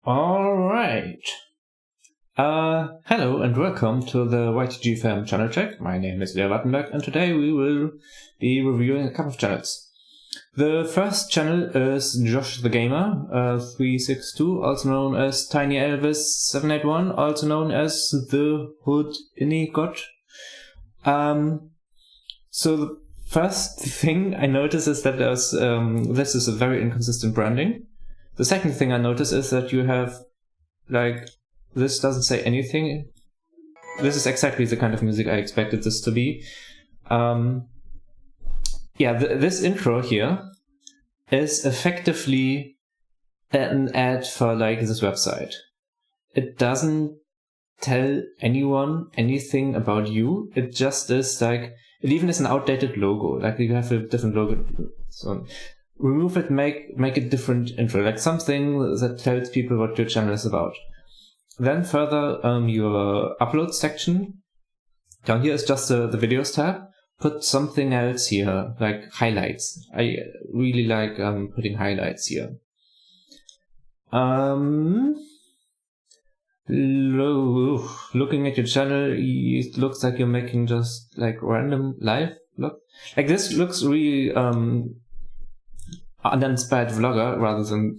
Alright. Hello and welcome to the YTGFam channel check. My name is Leo Wattenberg and today we will be reviewing a couple of channels. The first channel is Josh the Gamer 362, also known as Tiny Elvis 781, also known as the Hood Inni God. So the first thing I noticed is that this is a very inconsistent branding. The second thing I noticed is that you have, this doesn't say anything. This is exactly the kind of music I expected this to be. This intro here is effectively an ad for this website. It doesn't tell anyone anything about you. It just is it even is an outdated logo. You have a different logo. So remove it, make a different intro, something that tells people what your channel is about. Then further, your upload section. Down here is just the videos tab. Put something else here, like highlights. I really like putting highlights here. Looking at your channel, it looks like you're making just random live look. This looks really uninspired vlogger rather than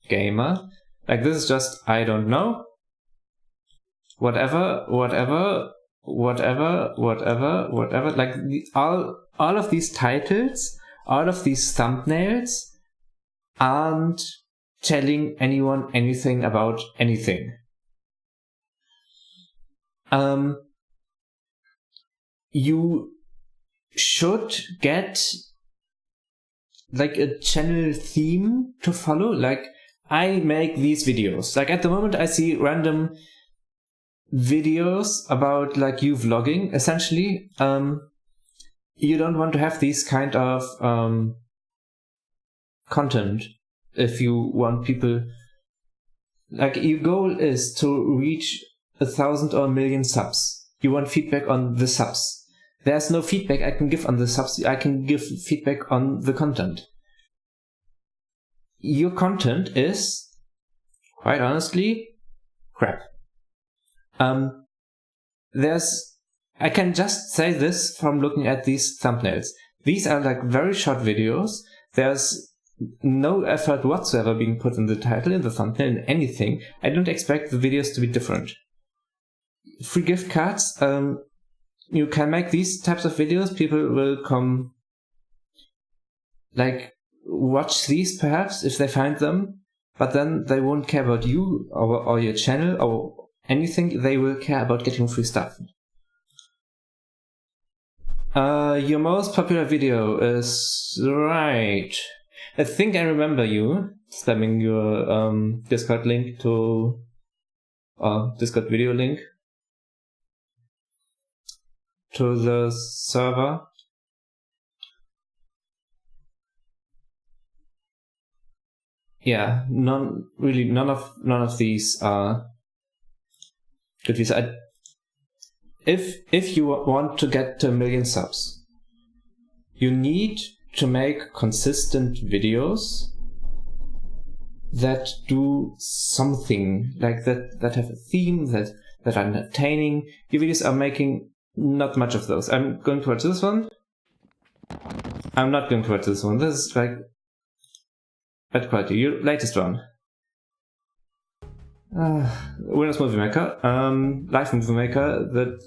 gamer. This is just I don't know. Whatever. All of these titles, all of these thumbnails aren't telling anyone anything about anything. You should get a channel theme to follow. I make these videos. At the moment I see random videos about you vlogging. Essentially, you don't want to have these kind of content if you want people. Your goal is to reach 1,000 or 1,000,000 subs. You want feedback on the subs. There's no feedback I can give on the subs. I can give feedback on the content. Your content is, quite honestly, crap. I can just say this from looking at these thumbnails. These are very short videos. There's no effort whatsoever being put in the title, in the thumbnail, in anything. I don't expect the videos to be different. Free gift cards. You can make these types of videos. People will come, watch these perhaps if they find them, but then they won't care about you or your channel or anything. They will care about getting free stuff. Your most popular video is right. I think I remember you spamming your Discord link to Discord video link to the server. Yeah, none of these are good views. If you want to get to 1,000,000 subs, you need to make consistent videos that do something that have a theme, that are entertaining. Your videos are making not much of those. I'm going to watch this one. I'm not going to watch this one. This is bad quality. Your latest one. Windows Movie Maker. Live Movie Maker. That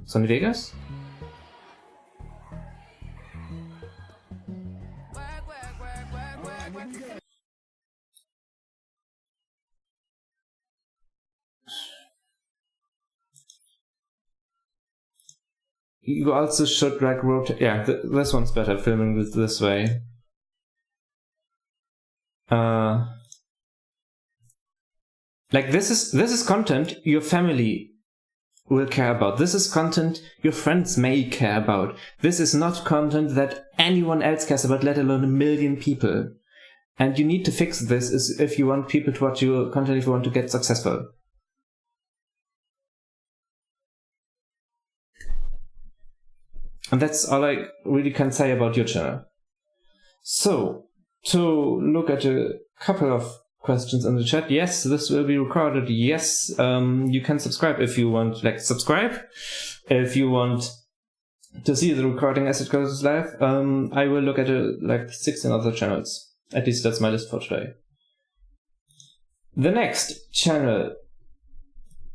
Sony Vegas. You also should rotate. Yeah, this one's better. Filming this way. This is content your family will care about. This is content your friends may care about. This is not content that anyone else cares about, let alone 1,000,000 people. And you need to fix this if you want people to watch your content, if you want to get successful. And that's all I really can say about your channel. So, to look at a couple of questions in the chat. Yes, this will be recorded. Yes, you can subscribe if you want. Like, subscribe if you want to see the recording as it goes live. I will look at like 16 other channels. At least that's my list for today. The next channel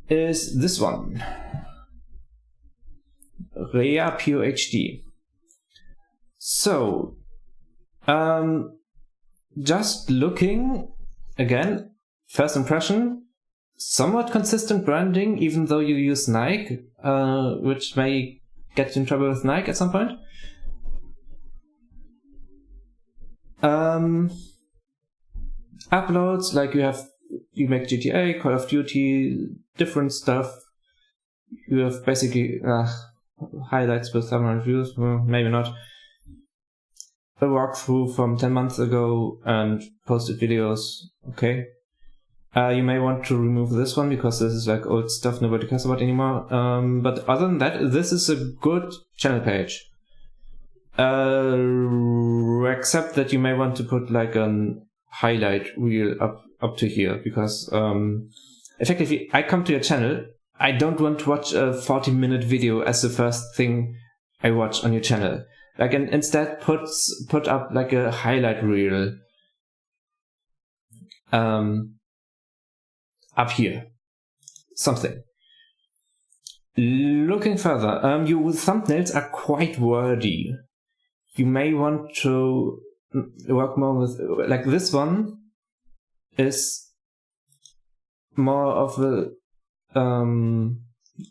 is this one. Rea PhD. So, just looking, again, first impression, somewhat consistent branding, even though you use Nike, which may get you in trouble with Nike at some point. Uploads, like you make GTA, Call of Duty, different stuff. You have basically highlights with thumbnail views, well, maybe not. A walkthrough from 10 months ago and posted videos, okay. You may want to remove this one because this is like old stuff nobody cares about anymore. But other than that, this is a good channel page. Except that you may want to put like an highlight reel up to here because effectively I come to your channel, I don't want to watch a 40-minute video as the first thing I watch on your channel. Like, and instead put up like a highlight reel up here, something. Looking further, your thumbnails are quite wordy. You may want to work more with, like this one is more of a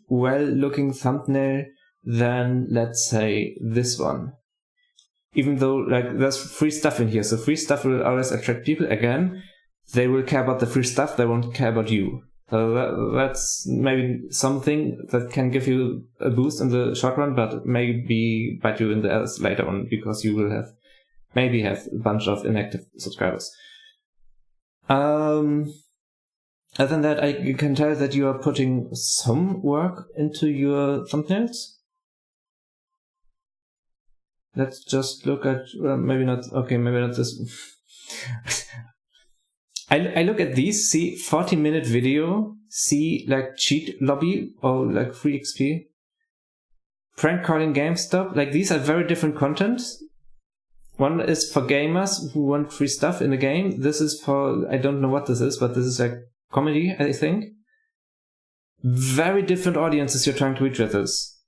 well-looking thumbnail than, let's say, this one. Even though like there's free stuff in here, so free stuff will always attract people. Again, they will care about the free stuff, they won't care about you. So that's maybe something that can give you a boost in the short run, but maybe bite you in the ass later on because you will maybe have a bunch of inactive subscribers. Other than that, I can tell that you are putting some work into your thumbnails. Let's just look at, maybe not this. I look at these, see 40-minute video, see like cheat lobby or like free XP, prank calling GameStop, like these are very different content. One is for gamers who want free stuff in the game. This is for, I don't know what this is, but this is like comedy, I think. Very different audiences you're trying to reach with this.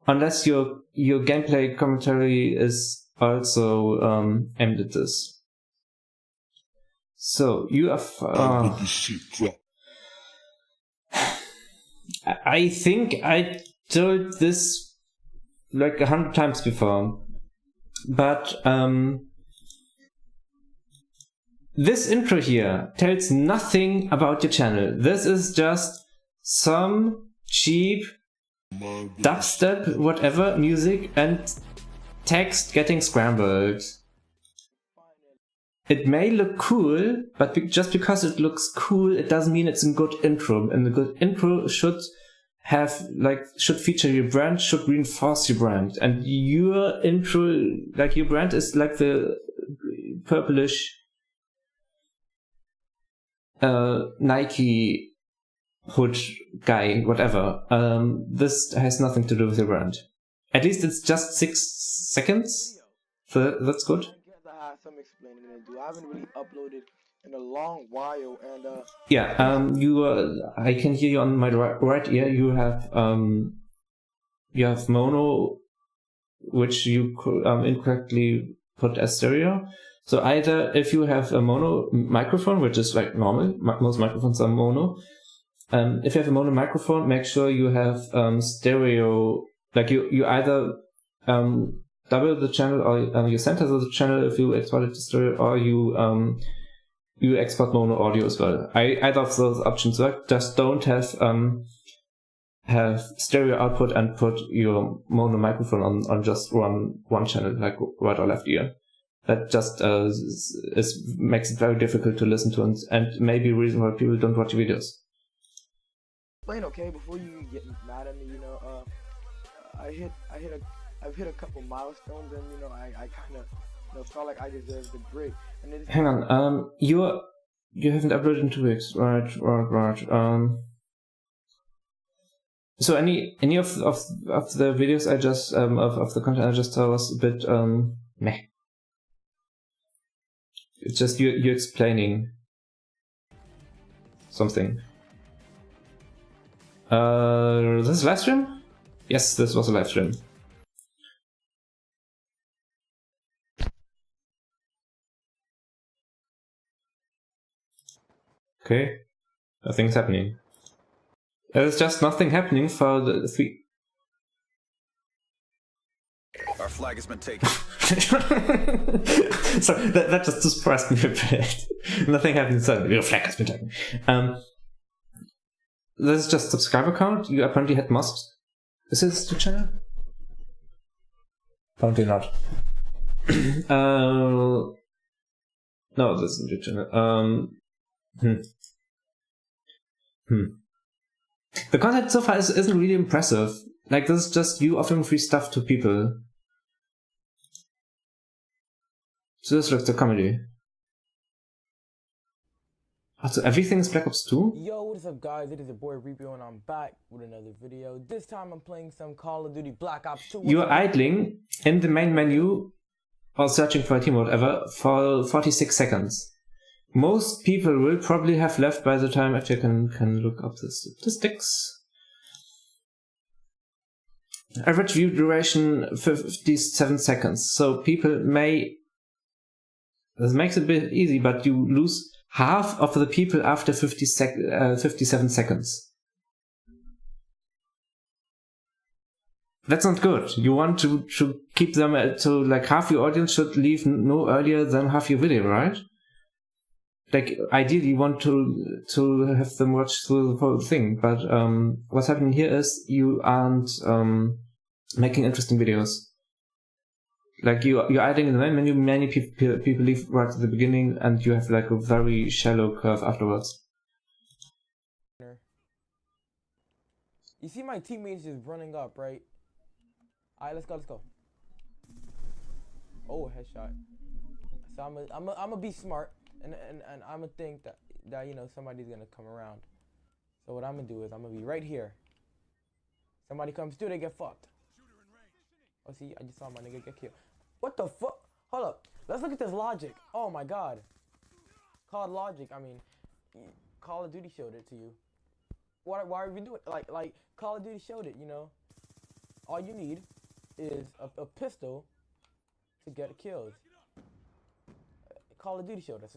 Unless your gameplay commentary is also aimed at this. So you are. I think I told this like 100 times before, but this intro here tells nothing about your channel. This is just some cheap dubstep, whatever, music and text getting scrambled. It may look cool, but just because it looks cool, it doesn't mean it's a good intro. And a good intro should feature your brand, should reinforce your brand. And your intro, like your brand is like the purplish Nike hood guy, whatever. This has nothing to do with your brand. At least it's just 6 seconds, so that's good. Some explaining to do. I haven't really uploaded in a long while, and yeah, I can hear you on my right ear. You have mono, which you incorrectly put as stereo. So either if you have a mono microphone, which is like normal, most microphones are mono. If you have a mono microphone, make sure you have stereo. Like you either double the channel, or you center the channel if you export it to stereo, or you export mono audio as well. Either of those options work. Just don't have stereo output and put your mono microphone on just one channel, like right or left ear. That just makes it very difficult to listen to, and maybe a reason why people don't watch your videos. Explain, okay, before you get mad at me, you know, I've hit a couple milestones, and you know, I kind of felt like I deserved the break. And hang on, You haven't uploaded in 2 weeks, right? So any of the videos I just of the content I just saw was a bit meh. It's just you explaining something. This is live stream? Yes, this was a live stream. Okay, nothing's happening. There's just nothing happening for the 3. Our flag has been taken. So that just surprised me a bit. Nothing happened, so your flag has been taken. This is just subscriber count. You apparently had most. Is this the channel? Apparently not. No, this isn't the channel. The content so far isn't really impressive. Like, this is just you offering free stuff to people. So this looks like a comedy. So everything is Black Ops 2? Yo, what is up guys, it is your boy Repo and I'm back with another video. This time I'm playing some Call of Duty Black Ops 2. You're idling in the main menu or searching for a team or whatever for 46 seconds. Most people will probably have left by the time actually I can look up the statistics. Average view duration 57 seconds. So people may... This makes it a bit easy, but you lose half of the people after 57 seconds. That's not good. You want to keep them to like half your audience should leave no earlier than half your video, right? Like ideally you want to have them watch through the whole thing, but what's happening here is you aren't making interesting videos. Like you're idling in the main menu, many people leave right at the beginning, and you have like a very shallow curve afterwards. You see my teammates just running up, right? Alright, let's go. Oh, headshot. So I'm gonna be smart, and I'm gonna think that you know somebody's gonna come around. So what I'm gonna do is I'm gonna be right here. Somebody comes through, they get fucked. Oh, see, I just saw my nigga get killed. What the fuck? Hold up. Let's look at this logic. Oh my god. Called logic. I mean, Call of Duty showed it to you. Why are we doing it? Like Call of Duty showed it, you know? All you need is a pistol to get kills. Call of Duty showed us.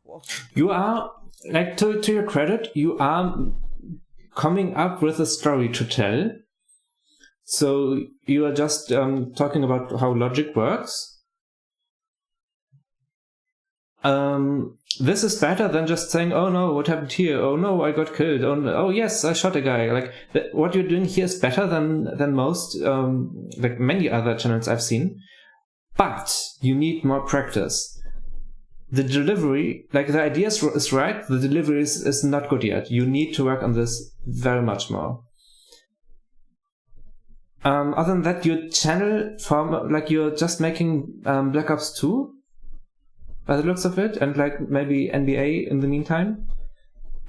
Whoa. You are, like, to your credit, you are coming up with a story to tell. So you are just talking about how logic works. This is better than just saying, oh no, what happened here? Oh no, I got killed. Oh yes, I shot a guy. Like what you're doing here is better than most, like many other channels I've seen. But you need more practice. The delivery, like the idea is right, the delivery is not good yet. You need to work on this very much more. Other than that, your channel like you're just making Black Ops 2 by the looks of it, and like maybe NBA in the meantime.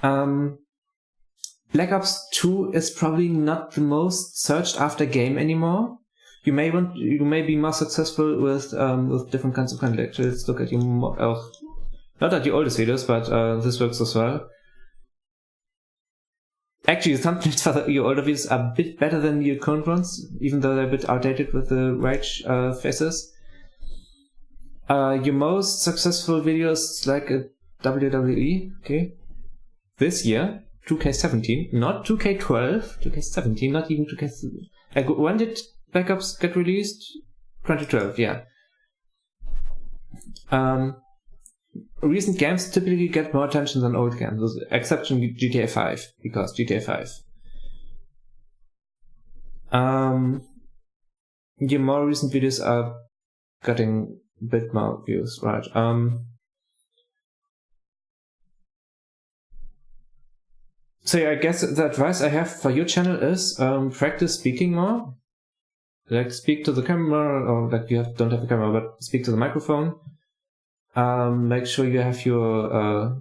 Black Ops 2 is probably not the most searched after game anymore. You may be more successful with different kinds of content. Let's look at your not at your oldest videos, but this works as well. Actually, the thumbnails for your older videos are a bit better than your current ones, even though they're a bit outdated with the rage faces. Your most successful videos, like a WWE, okay, this year, 2K17, not 2K12, 2K17, not even 2K13. Like, when did Black Ops get released? 2012, yeah. Recent games typically get more attention than old games, with the exception GTA 5, because GTA 5. Your more recent videos are getting a bit more views, right? So yeah, I guess the advice I have for your channel is practice speaking more. Like speak to the camera, or like you don't have a camera, but speak to the microphone. Make sure you have your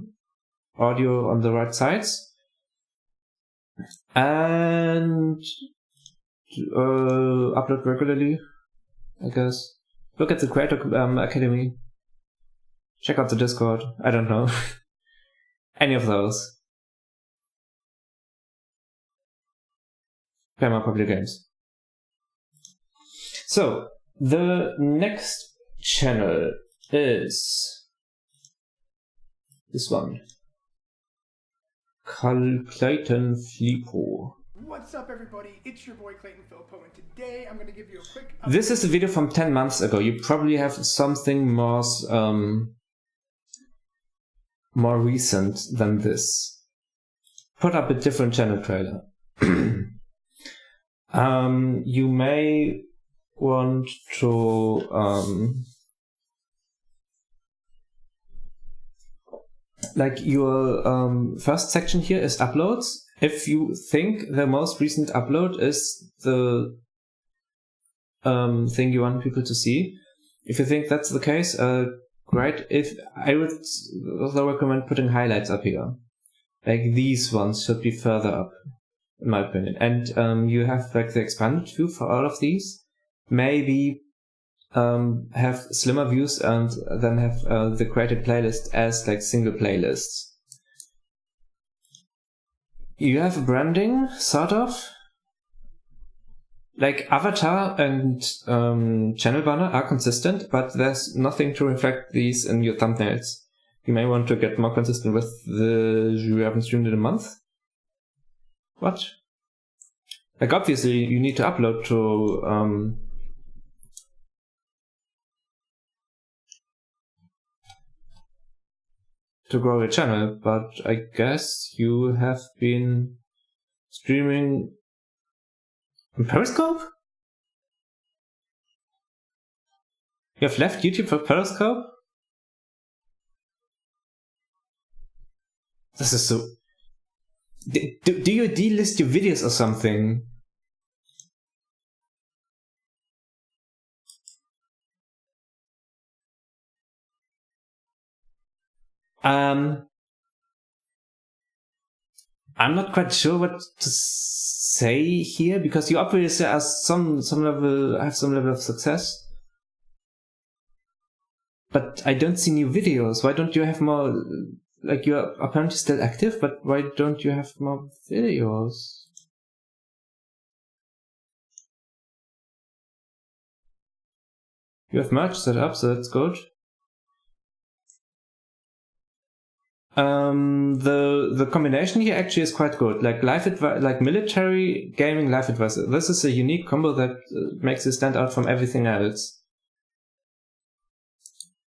audio on the right sides, and upload regularly, I guess. Look at the Creator Academy. Check out the Discord. I don't know. Any of those. Play more popular games. So, the next channel is this one. Clayton Filippo. What's up, everybody? It's your boy Clayton Filippo, and today I'm going to give you a quick update. This is a video from 10 months ago. You probably have something more recent than this. Put up a different channel trailer. You may want to like your first section here is uploads. If you think the most recent upload is the thing you want people to see, if you think that's the case, great. If I would also recommend putting highlights up here, like these ones should be further up, in my opinion. And you have like the expanded view for all of these. Maybe have slimmer views and then have the created playlist as like single playlists. You have branding, sort of. Like avatar and channel banner are consistent, but there's nothing to reflect these in your thumbnails. You may want to get more consistent with the you haven't streamed in a month. What? Like obviously you need to upload to grow your channel, but I guess you have been streaming on Periscope? You have left YouTube for Periscope? This is so... Do you delist your videos or something? I'm not quite sure what to say here, because you obviously have some level of success. But I don't see new videos. Why don't you have more? Like, you're apparently still active, but why don't you have more videos? You have merch set up, so that's good. The combination here actually is quite good. Like like military gaming life advice. This is a unique combo that makes you stand out from everything else.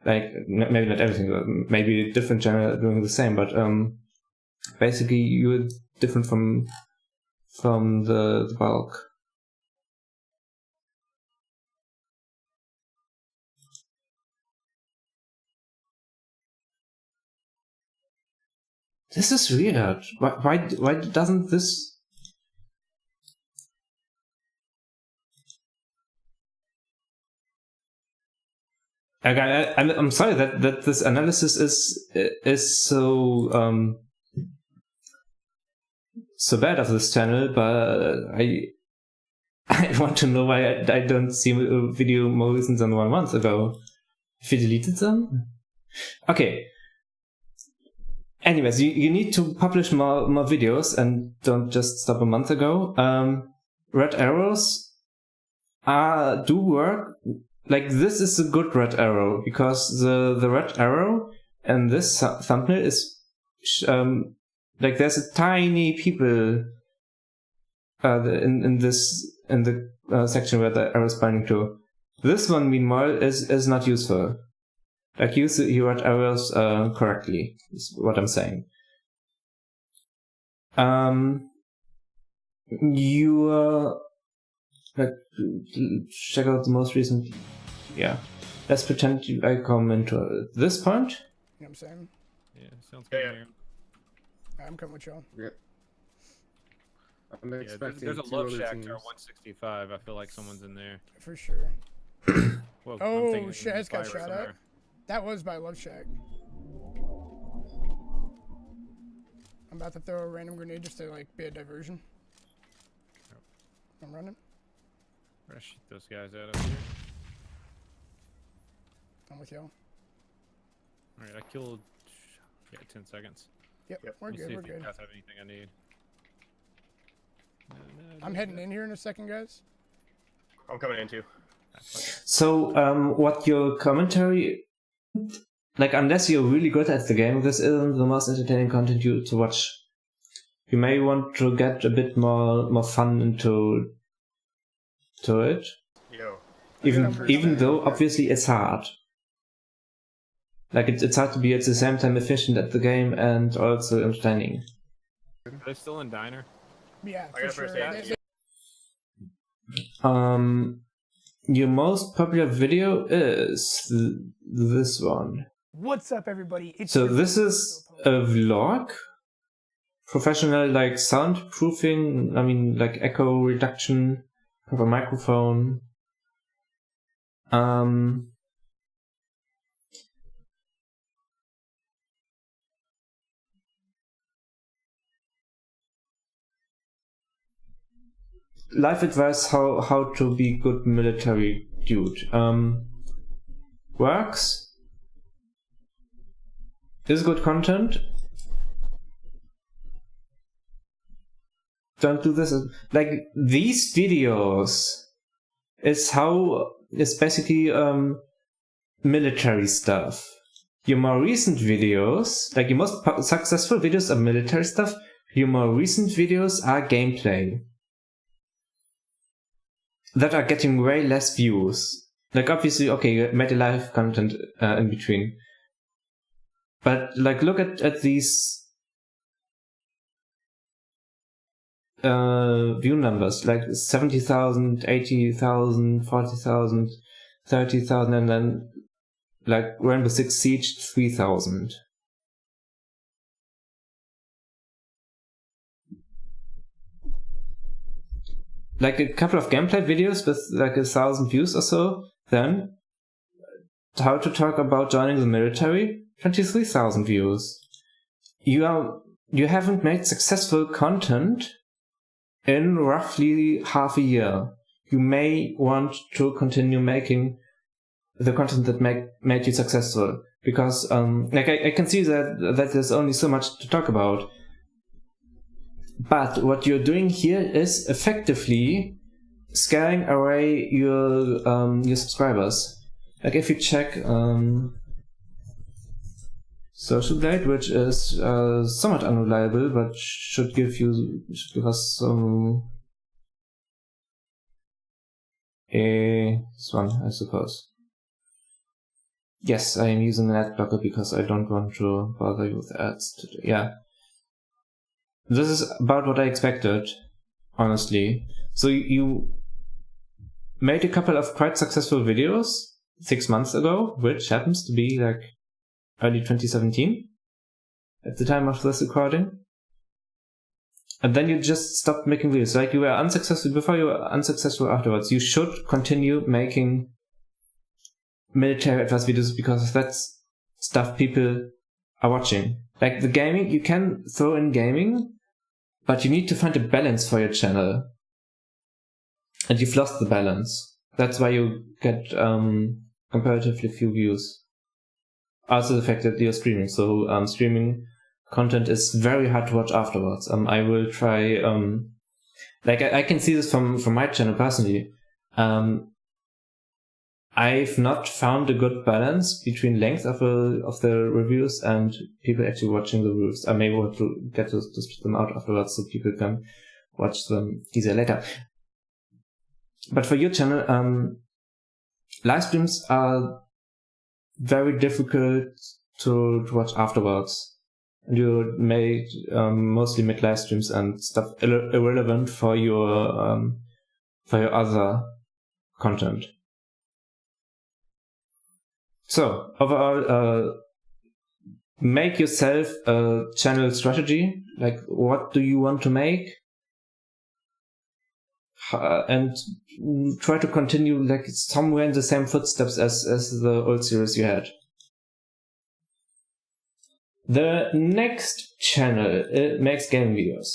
Like maybe not everything, maybe a different channel doing the same, but basically you're different from the bulk. This is weird. Why doesn't this? Like, I'm sorry that this analysis is so so bad of this channel, but I want to know why I don't see a video more recent than 1 month ago. If you deleted them? Okay. Anyways, you need to publish more videos and don't just stop a month ago. Red arrows do work. Like, this is a good red arrow, because the red arrow and this thumbnail is like there's a tiny people in the section where the arrow is pointing to. This one, meanwhile, is not useful. Like, use your red arrows correctly, is what I'm saying. Like, check out the most recent. Yeah. Let's pretend I come into this point. You know what I'm saying? Yeah, sounds good. Yeah. I'm coming with y'all. Yep. I'm expecting there's a two love other shack teams. to our 165. I feel like someone's in there. For sure. Well, Oh, Shaz got shot at. That was by Love Shack. I'm about to throw a random grenade just to like be a diversion. I'm running. I'm gonna shoot those guys out of here. I'm with y'all. Alright, I killed. Yeah, 10 seconds. Yep, we're Let me good, see we're if you good. guys have anything I need. I'm heading in here in a second, guys. I'm coming in too. So, what your commentary, like, unless you're really good at the game, this isn't the most entertaining content to watch. You may want to get a bit more fun into it, Yo. even though obviously it's hard. Like, it's hard to be at the same time efficient at the game and also entertaining. Are they still in diner? Yeah, I for got sure. first aid. Your most popular video is this one. What's up, everybody? It's So your this is a vlog, professional like soundproofing, I mean like echo reduction, proper microphone. Life advice how to be good military dude. Works. Is good content. Don't do this. Like these videos is basically military stuff. Your more recent videos, like your most successful videos are military stuff. Your more recent videos are gameplay that are getting way less views. Like obviously, okay, you made a live content in between. But like look at these view numbers, like 70,000, 80,000, 40,000, 30,000, and then like Rainbow Six Siege 3,000. Like a couple of gameplay videos with like 1,000 views or so, then how to talk about joining the military, 23,000 views. You haven't made successful content in roughly half a year. You may want to continue making the content that made you successful, because like I can see that there's only so much to talk about. But what you're doing here is effectively scaring away your subscribers. Like if you check Social Blade, which is somewhat unreliable, but should give us some this one, I suppose. Yes, I am using an ad blocker because I don't want to bother you with ads today. Yeah. This is about what I expected, honestly. So you made a couple of quite successful videos 6 months ago, which happens to be like early 2017 at the time of this recording. And then you just stopped making videos. Like you were unsuccessful before, you were unsuccessful afterwards. You should continue making military advice videos because that's stuff people are watching. Like the gaming, you can throw in gaming, but you need to find a balance for your channel. And you've lost the balance. That's why you get comparatively few views. Also the fact that you're streaming. So streaming content is very hard to watch afterwards. I will try, like I can see this from my channel personally. I've not found a good balance between length of the reviews and people actually watching the reviews. I may want to get to split them out afterwards so people can watch them easier later. But for your channel, live streams are very difficult to watch afterwards. And you may mostly make live streams and stuff irrelevant for your other content. So overall, make yourself a channel strategy. Like, what do you want to make? And try to continue like somewhere in the same footsteps as the old series you had. The next channel makes game videos.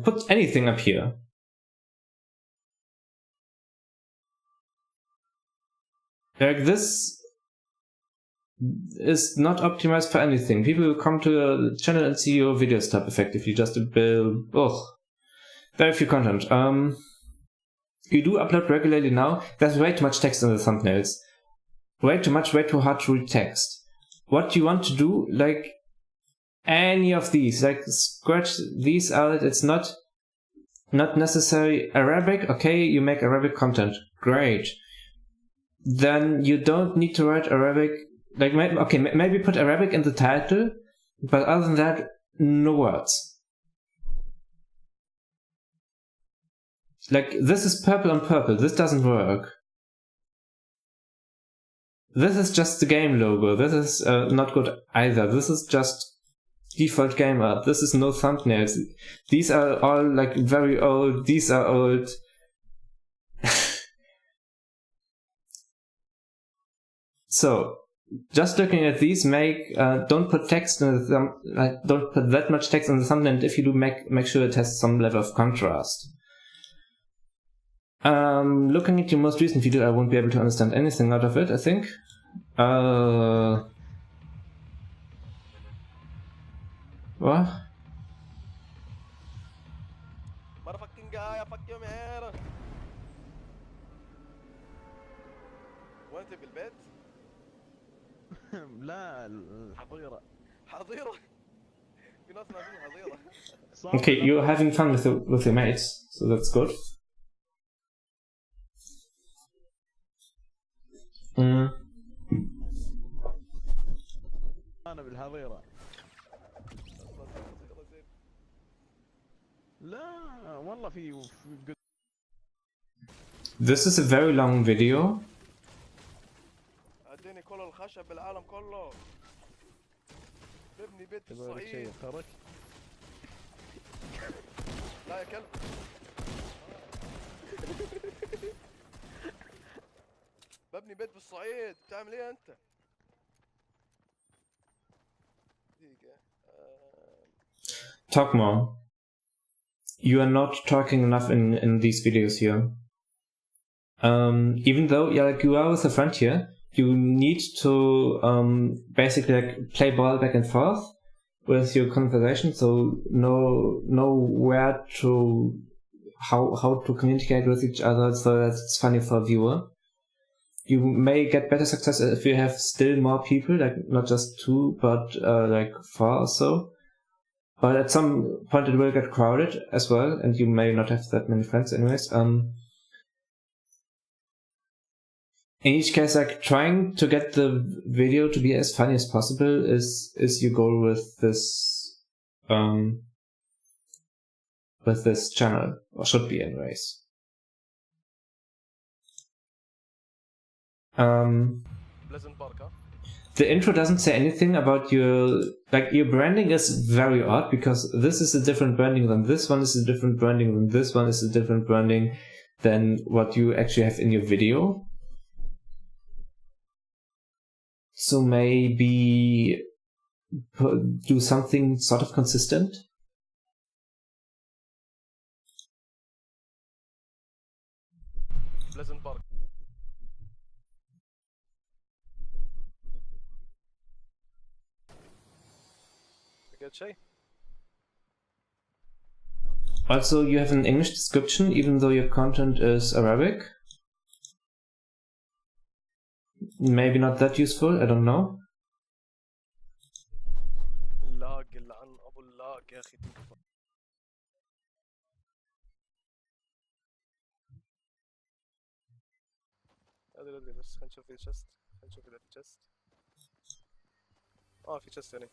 Put anything up here. Like this is not optimized for anything. People will come to your channel and see your video stop effectively. Just a bit, very few content. You do upload regularly now. There's way too much text in the thumbnails. Way too much, way too hard to read text. What you want to do, like any of these, like scratch these out. It's not necessary. Arabic, okay, you make Arabic content, great. Then you don't need to write Arabic. Like, maybe put Arabic in the title, but other than that, no words. Like, this is purple on purple. This doesn't work. This is just the game logo. This is not good either. This is just default game art. This is no thumbnails. These are all like very old. These are old. So, just looking at these, don't put text in the don't put that much text in the thumbnail. And if you do, make sure it has some level of contrast. Looking at your most recent video, I won't be able to understand anything out of it, I think. What? Motherfucking guy, I fuck you man. وانت بالبيت؟ لا الحظيرة. حظيرة. في ناس نازلين حظيرة. Okay, you're having fun with your mates, so that's good. أنا بالحظيرة. لا والله في This is a very long video. اديني كل الخشب بالعالم كله. ببني بيت في الصعيد. لا يا كلب. ببني بيت في الصعيد، بتعمل ايه انت؟ دقيقة. Talk more. You are not talking enough in these videos here. Even though like you are with a friend here, you need to basically like play ball back and forth with your conversation, so know where to how to communicate with each other so that it's funny for a viewer. You may get better success if you have still more people, like not just 2, but like 4 or so. But at some point it will get crowded as well, and you may not have that many friends anyways. In each case, like trying to get the video to be as funny as possible is your goal with this channel, or should be anyways. The intro doesn't say anything about your branding is very odd, because this is a different branding than this one, is a different branding than this one, is a different branding than what you actually have in your video. So maybe do something sort of consistent. Pleasant Park. Get شيء. Also, you have an English description, even though your content is Arabic. Maybe not that useful, I don't know. اللاق اللي عن ابو اللاق يا اخي. ادري بس خلينا نشوف في تشست. خلينا نشوف اذا في تشست. في تشست هنا.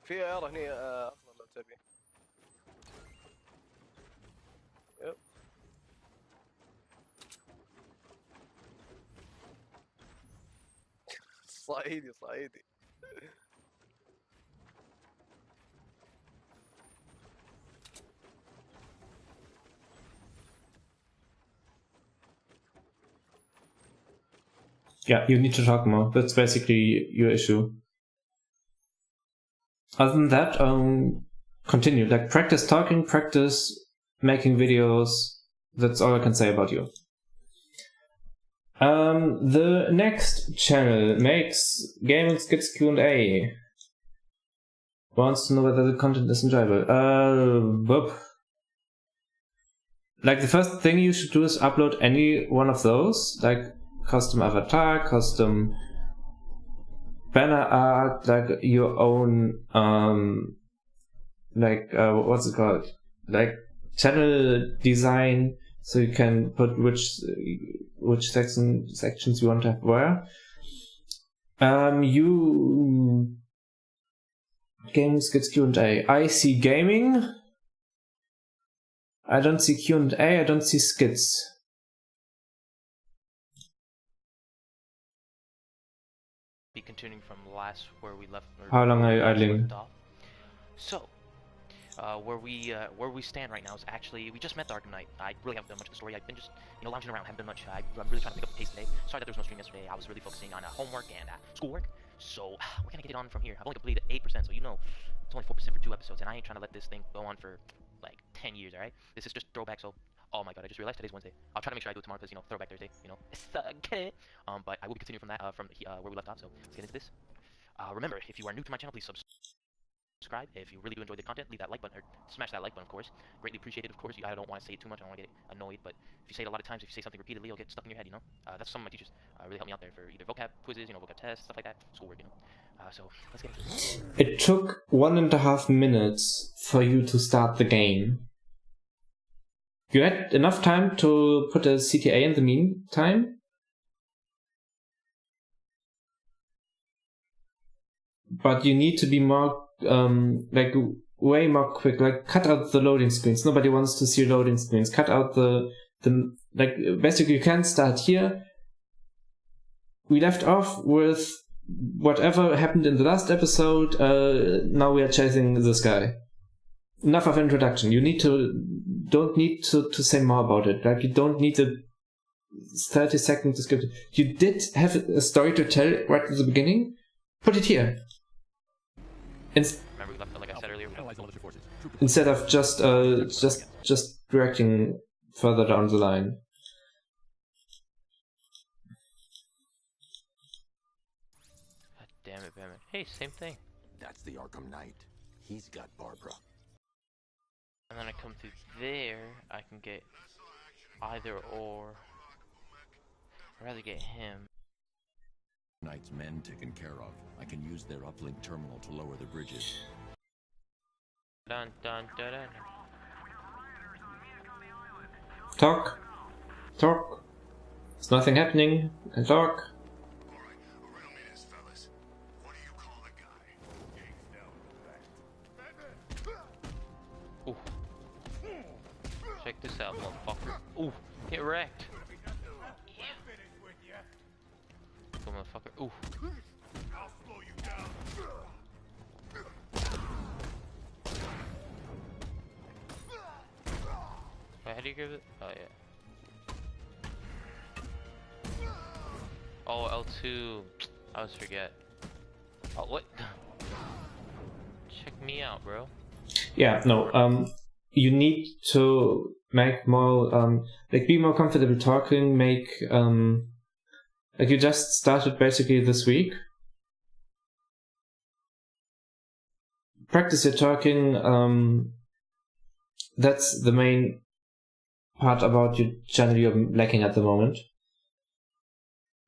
في عيارة هني اصلا لو تبي. يب. صعيدي صعيدي. Yeah, you need to talk more. That's basically your issue. Other than that, continue. Like, practice talking, practice making videos. That's all I can say about you. The next channel makes gaming skits Q&A. Wants to know whether the content is enjoyable. Like, the first thing you should do is upload any one of those, like custom avatar, custom banner art, like your own, what's it called? Like, channel design, so you can put which sections you want to have where. Gaming skits Q&A. I see gaming. I don't see Q&A. I don't see skits. Be continuing from last where we left. How long are you idling? So, where we stand right now is actually we just met the Arkham Knight. I really haven't done much of the story. I've been just lounging around, haven't done much. I'm really trying to pick up the pace today. Sorry that there was no stream yesterday. I was really focusing on homework and schoolwork. So we're gonna get it on from here. I've only completed 8%, so it's only 4% for 2 episodes, and I ain't trying to let this thing go on for like 10 years. All right, this is just throwback. So, oh my god, I just realized today's Wednesday. I'll try to make sure I do it tomorrow because Throwback Thursday. Get it. But I will be continuing from that where we left off. So let's get into this. Remember, if you are new to my channel, please subscribe. If you really do enjoy the content, leave that like button, or smash that like button, of course. Greatly appreciated, of course. I don't want to say it too much. I don't want to get annoyed, but if you say it a lot of times, if you say something repeatedly, it'll get stuck in your head, That's some of my teachers really helped me out there for either vocab quizzes, vocab tests, stuff like that, schoolwork, So, let's get into it. It took 1.5 minutes for you to start the game. You had enough time to put a CTA in the meantime? But you need to be more, way more quick. Like, cut out the loading screens. Nobody wants to see loading screens. Cut out basically you can't start here. We left off with whatever happened in the last episode. Now we are chasing this guy. Enough of introduction. You don't need to say more about it. Like, you don't need a 30-second description. You did have a story to tell right at the beginning. Put it here. Remember we left, like I said earlier, instead of just directing further down the line. God damn it, Batman. Hey, same thing. That's the Arkham Knight. He's got Barbara. And then I come through there, I can get either or. I'd rather get him. Knight's men taken care of. I can use their uplink terminal to lower the bridges. Dun dun dun dun. Talk. Talk. There's nothing happening. And talk. Ooh. Check this out, motherfucker. Ooh, get wrecked. Yeah. Go, motherfucker. Ooh. Wait, how do you give it? Oh, yeah. Oh, L2. I always forget. Oh, what? Check me out, bro. Yeah, no, you need to make more, be more comfortable talking, you just started basically this week. Practice your talking, that's the main part about your channel you're lacking at the moment.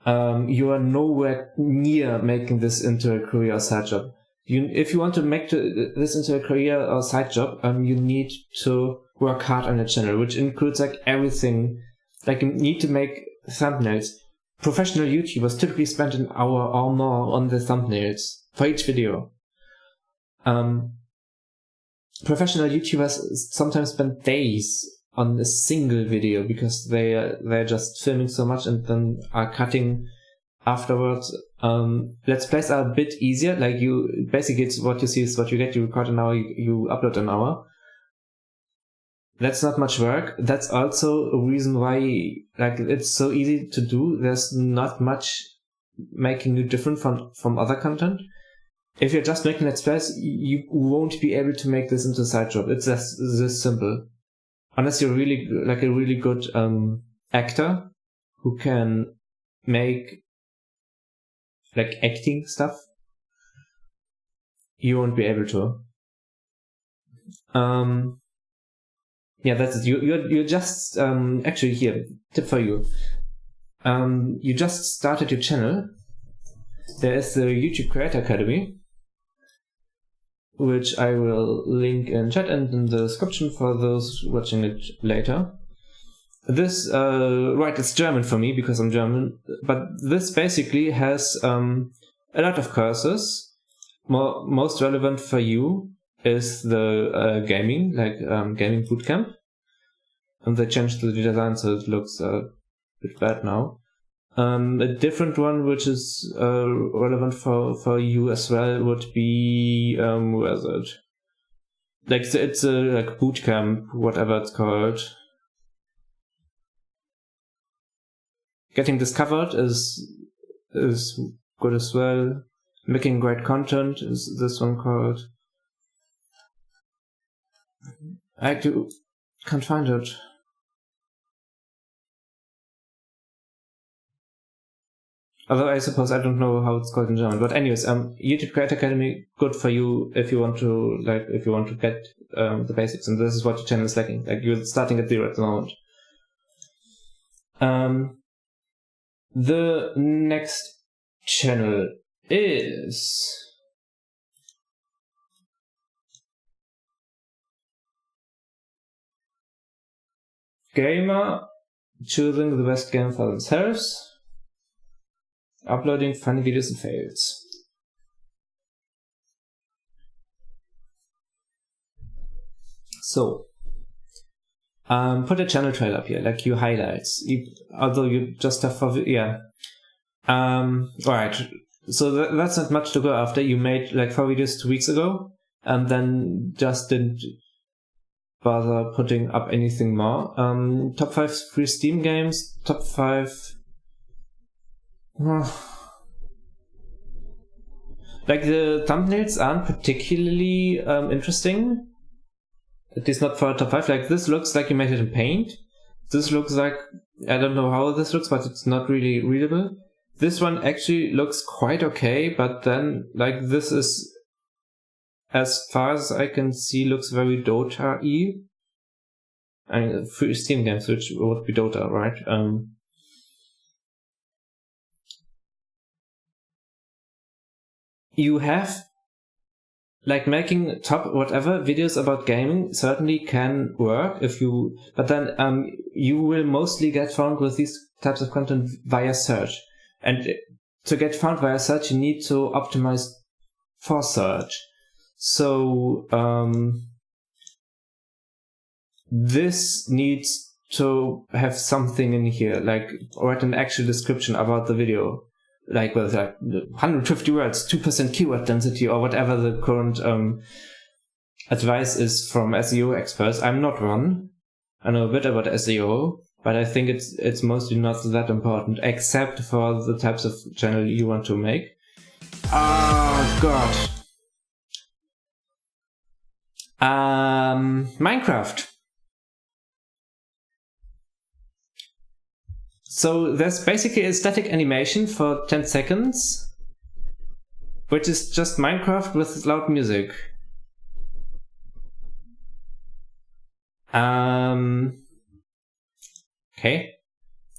You are nowhere near making this into a career or side job. If you want to make this into a career or side job, you need to work hard on your channel, which includes everything. You need to make thumbnails. Professional YouTubers typically spend an hour or more on the thumbnails for each video. Professional YouTubers sometimes spend days on a single video because they're just filming so much and then are cutting afterwards. Let's plays are a bit easier. Like you basically, it's what you see is what you get. You record an hour, you upload an hour. That's not much work. That's also a reason why like it's so easy to do. There's not much making you different from other content. If you're just making Let's Plays, you won't be able to make this into a side job. It's just this simple. Unless you're really like a really good actor who can make like acting stuff, you won't be able to. Yeah, that's it. You're just actually here. Tip for you. You just started your channel. There is the YouTube Creator Academy, which I will link in chat and in the description for those watching it later. This, right, it's German for me because I'm German, but this basically has a lot of courses. Most relevant for you is the gaming, like gaming bootcamp. And they changed the design so it looks a bit bad now. A different one which is relevant for you as well would be where is it? Like it's a like bootcamp, whatever it's called. Getting discovered is good as well. Making great content is this one called. I actually can't find it. Although I suppose I don't know how it's called in German. But anyways, YouTube Creator Academy, good for you if you want to get the basics, and this is what your channel is lacking. Like you're starting at 0 at the moment. The next channel is Gamer choosing the best game for themselves. Uploading funny videos and fails. So, put a channel trailer up here, like your highlights. Although you just have alright. So that's not much to go after. You made like 4 videos 2 weeks ago, and then just didn't bother putting up anything more. Top 5 free Steam games. Top 5. Like the thumbnails aren't particularly interesting. At least not for a top 5. Like this looks like you made it in Paint. This looks like, I don't know how this looks, but it's not really readable. This one actually looks quite okay, but then like this is, as far as I can see, looks very Dota-y. I mean, free Steam games, which would be Dota, right? You have, like, making top whatever videos about gaming certainly can work if you, but then you will mostly get found with these types of content via search. And to get found via search, you need to optimize for search. So this needs to have something in here, like write an actual description about the video. Like with like 150 words, 2% keyword density, or whatever the current advice is from SEO experts. I'm not one. I know a bit about SEO, but I think it's mostly not that important, except for the types of channel you want to make. Oh god. Minecraft. So there's basically a static animation for 10 seconds, which is just Minecraft with loud music. Okay.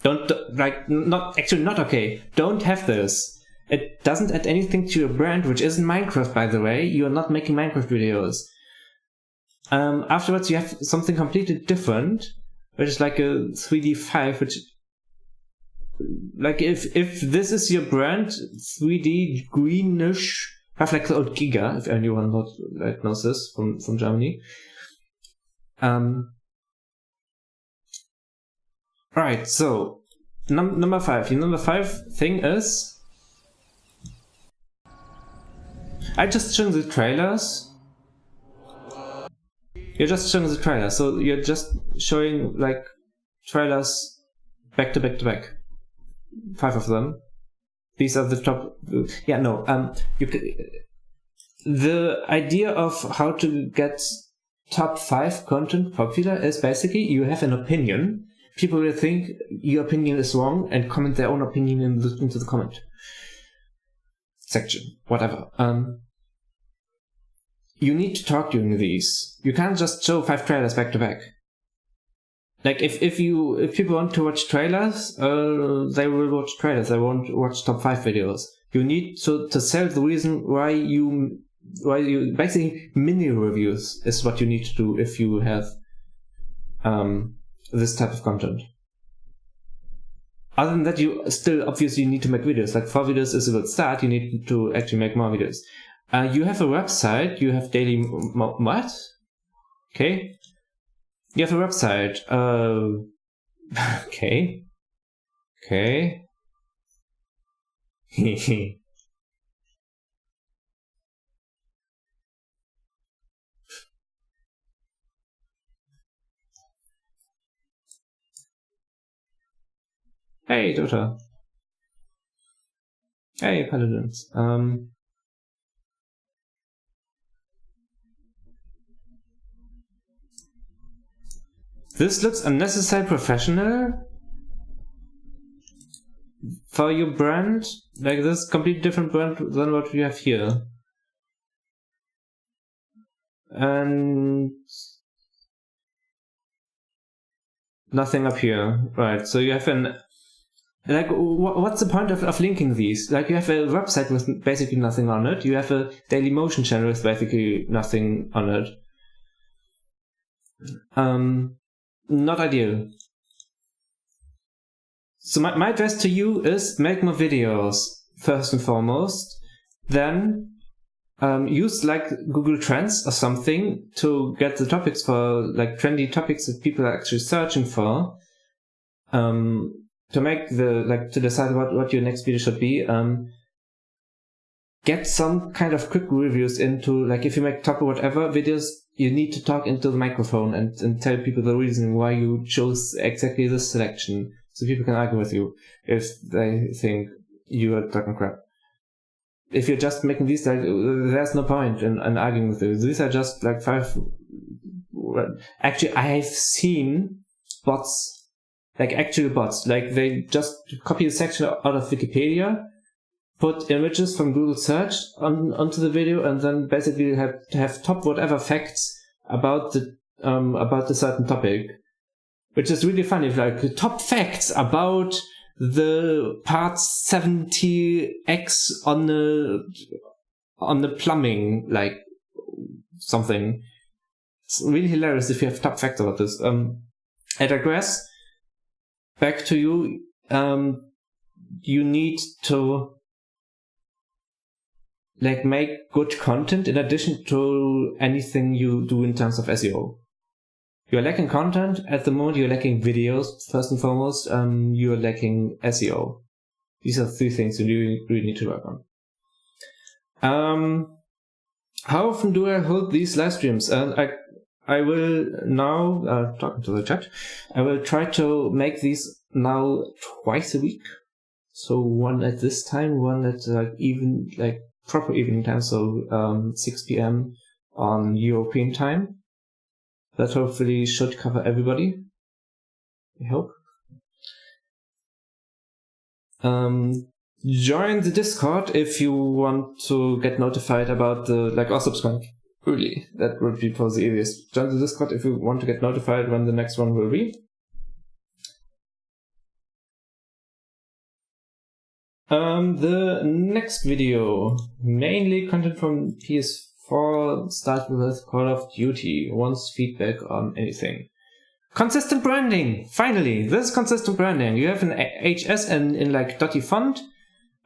Not okay. Don't have this. It doesn't add anything to your brand, which isn't Minecraft, by the way. You're not making Minecraft videos. Afterwards, you have something completely different, which is like a 3D5, which, like, if this is your brand, 3D greenish, have like the old Giga, if anyone knows this from Germany. Right, so number 5. The number 5 thing is, I just showing the trailers. You're just showing the trailers, so you're just showing like trailers back to back to back. 5 of them. These are the top. Yeah, no. The idea of how to get top 5 content popular is basically you have an opinion. People will think your opinion is wrong and comment their own opinion into the comment section, whatever. You need to talk during these. You can't just show 5 trailers back to back. Like if people want to watch trailers, they will watch trailers. They won't watch top 5 videos. You need to sell the reason why you basically mini reviews is what you need to do if you have this type of content. Other than that, you still obviously need to make videos. Like 4 videos is a good start. You need to actually make more videos. You have a website. You have daily what? Okay. You have a website. Okay. Okay. Hey, Dota. Hey, Paladins. This looks unnecessary professional for your brand. Like this completely different brand than what we have here. And nothing up here. Right, so you have an... Like, what's the point of linking these? Like, you have a website with basically nothing on it. You have a Dailymotion channel with basically nothing on it. Not ideal. So my advice to you is make more videos, first and foremost. Then use like Google Trends or something to get the topics for like trendy topics that people are actually searching for. To make to decide what your next video should be. Get some kind of quick reviews into, like, if you make top or whatever videos, you need to talk into the microphone and tell people the reason why you chose exactly this selection, so people can argue with you if they think you are talking crap. If you're just making these, like, there's no point in arguing with you. These are just like 5. Actually, I've seen bots, like actual bots, like they just copy a section out of Wikipedia, put images from Google search onto the video, and then basically have top whatever facts about the certain topic, which is really funny. Like top facts about the part 70x on the plumbing, like something. It's really hilarious if you have top facts about this. I digress. Back to you. You need to like make good content in addition to anything you do in terms of SEO. You're lacking content at the moment. You're lacking videos first and foremost. You're lacking SEO. These are 3 things you really need to work on. How often do I hold these live streams? And I will now, talking to the chat, I will try to make these now twice a week. So one at this time, one at proper evening time, so 6 p.m. on European time. That hopefully should cover everybody. I hope. Join the Discord if you want to get notified about or subscribe. Really, that would be probably the easiest. Join the Discord if you want to get notified when the next one will be. The next video, mainly content from PS4, start with Call of Duty, wants feedback on anything. Consistent branding! Finally, this is consistent branding. You have an HS in like dotty font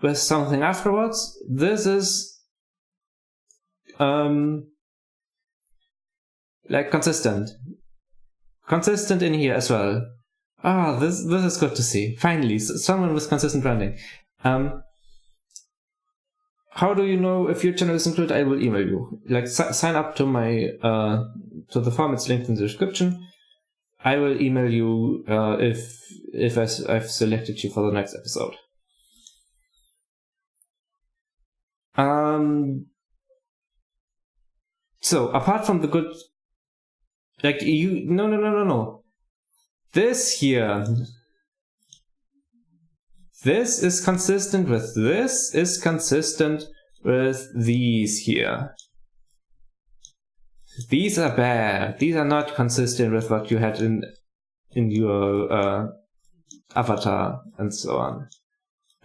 with something afterwards. This is like consistent. Consistent in here as well. Ah, this is good to see. Finally, someone with consistent branding. How do you know if your channel is included? I will email you. Like, sign up to my to the form. It's linked in the description. I will email you if I've selected you for the next episode. So apart from the good, like no. This here. This is consistent with this, is consistent with these here. These are bad. These are not consistent with what you had in your avatar and so on.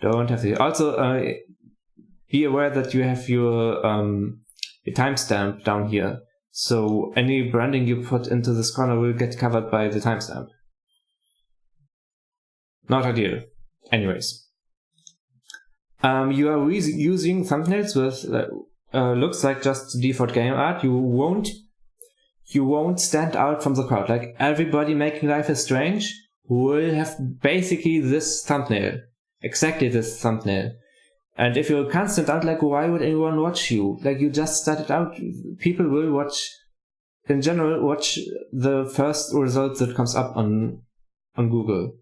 Don't have the. Also, be aware that you have your timestamp down here. So any branding you put into this corner will get covered by the timestamp. Not ideal. Anyways, you are using thumbnails with looks like just default game art. You won't stand out from the crowd. Like everybody making Life is Strange will have basically this thumbnail, exactly this thumbnail. And if you can't stand out, like why would anyone watch you? Like you just started out. People will watch, in general, watch the first result that comes up on Google.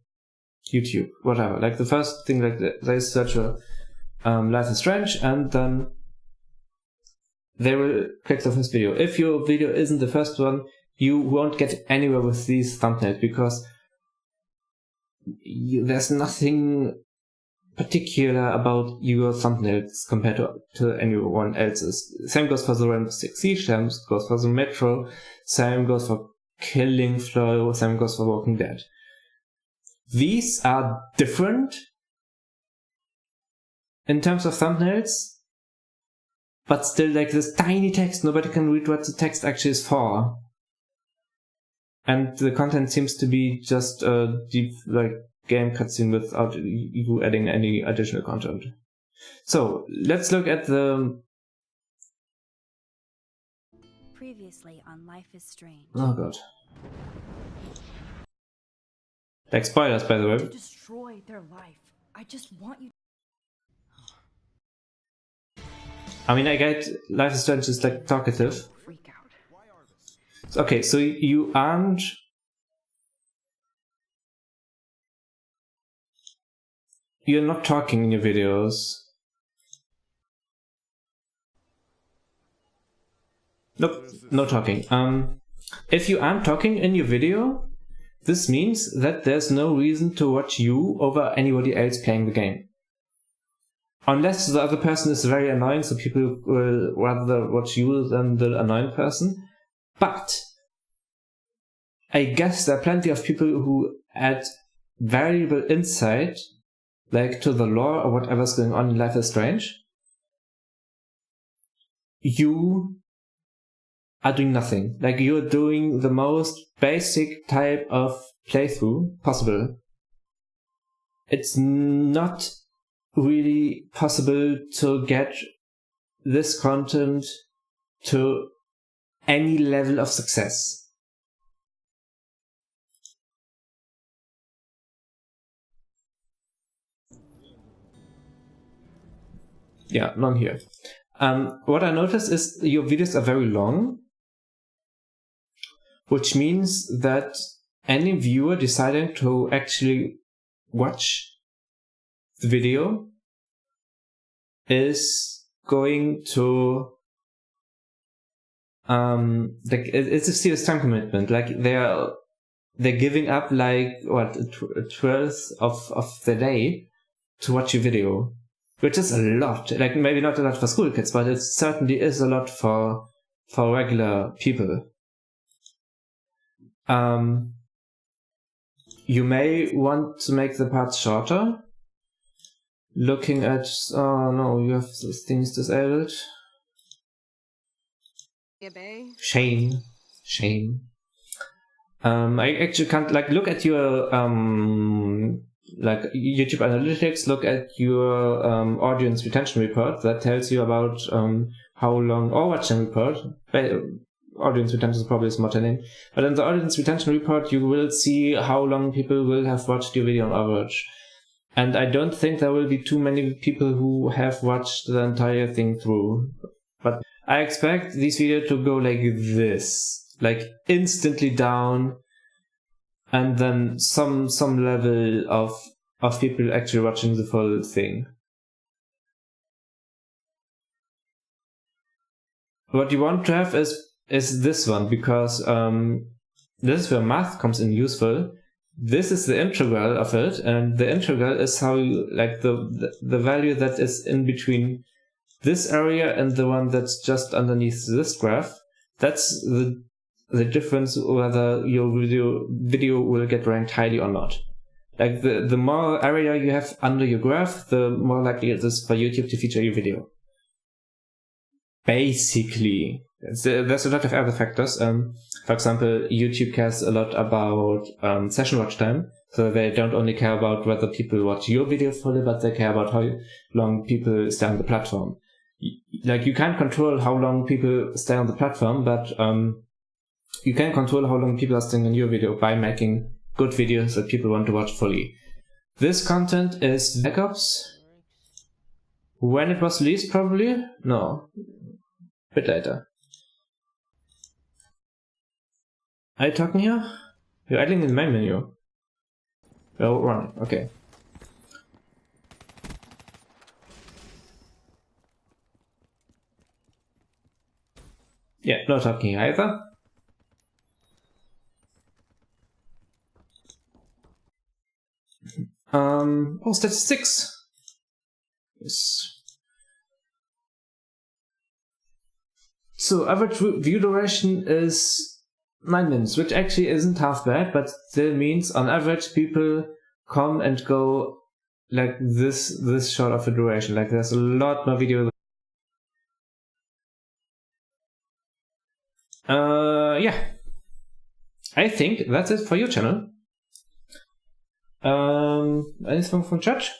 YouTube, whatever. Like the first thing, like they search a Life is Strange, and then they will click the first video. If your video isn't the first one, you won't get anywhere with these thumbnails because there's nothing particular about your thumbnails compared to anyone else's. Same goes for the Rainbow Six Siege, same goes for the Metro, same goes for Killing Floor, same goes for Walking Dead. These are different in terms of thumbnails, but still like this tiny text, nobody can read what the text actually is for. And the content seems to be just a deep like game cutscene without you adding any additional content. So let's look at the previously on Life is Strange. Oh god. Like spoilers, by the way. To destroy their life. I just want you. I mean, I get Life is Strange is like talkative. Freak out. Okay, so you aren't. You're not talking in your videos. Nope, no talking. If you aren't talking in your video, this means that there's no reason to watch you over anybody else playing the game. Unless the other person is very annoying, so people will rather watch you than the annoying person. But I guess there are plenty of people who add valuable insight, like to the lore or whatever's going on in Life is Strange. You are doing nothing. Like you're doing the most basic type of playthrough possible. It's not really possible to get this content to any level of success. Yeah, none here. What I noticed is your videos are very long, which means that any viewer deciding to actually watch the video is going to like it's a serious time commitment. Like they're giving up like what a twelfth of the day to watch your video, which is a lot. Like maybe not a lot for school kids, but it certainly is a lot for regular people. You may want to make the parts shorter. Looking at, oh no, you have those things disabled. Shame. I actually can't like look at your like YouTube analytics. Look at your audience retention report that tells you about how long, or watching report, audience retention is probably more telling. But in the audience retention report, you will see how long people will have watched your video on average. And I don't think there will be too many people who have watched the entire thing through. But I expect this video to go like this, like instantly down, and then some level of people actually watching the full thing. What you want to have is this one, because this is where math comes in useful. This is the integral of it, and the integral is how you, like the value that is in between this area and the one that's just underneath this graph. That's the difference whether your video will get ranked highly or not. Like the more area you have under your graph, the more likely it is for YouTube to feature your video. Basically, there's a lot of other factors. For example, YouTube cares a lot about session watch time, so they don't only care about whether people watch your video fully, but they care about how long people stay on the platform. Like, you can't control how long people stay on the platform, but you can control how long people are staying on your video by making good videos that people want to watch fully. This content is backups. When it was released, probably? No. A bit later. Are you talking here? You're idling in the main menu. Oh, run. Okay. Yeah, no talking either. Oh, statistics. Yes. So average view duration is 9 minutes, which actually isn't half bad, but still means on average people come and go like this short of a duration. Like, there's a lot more video. Yeah. I think that's it for your channel. Anything from chat?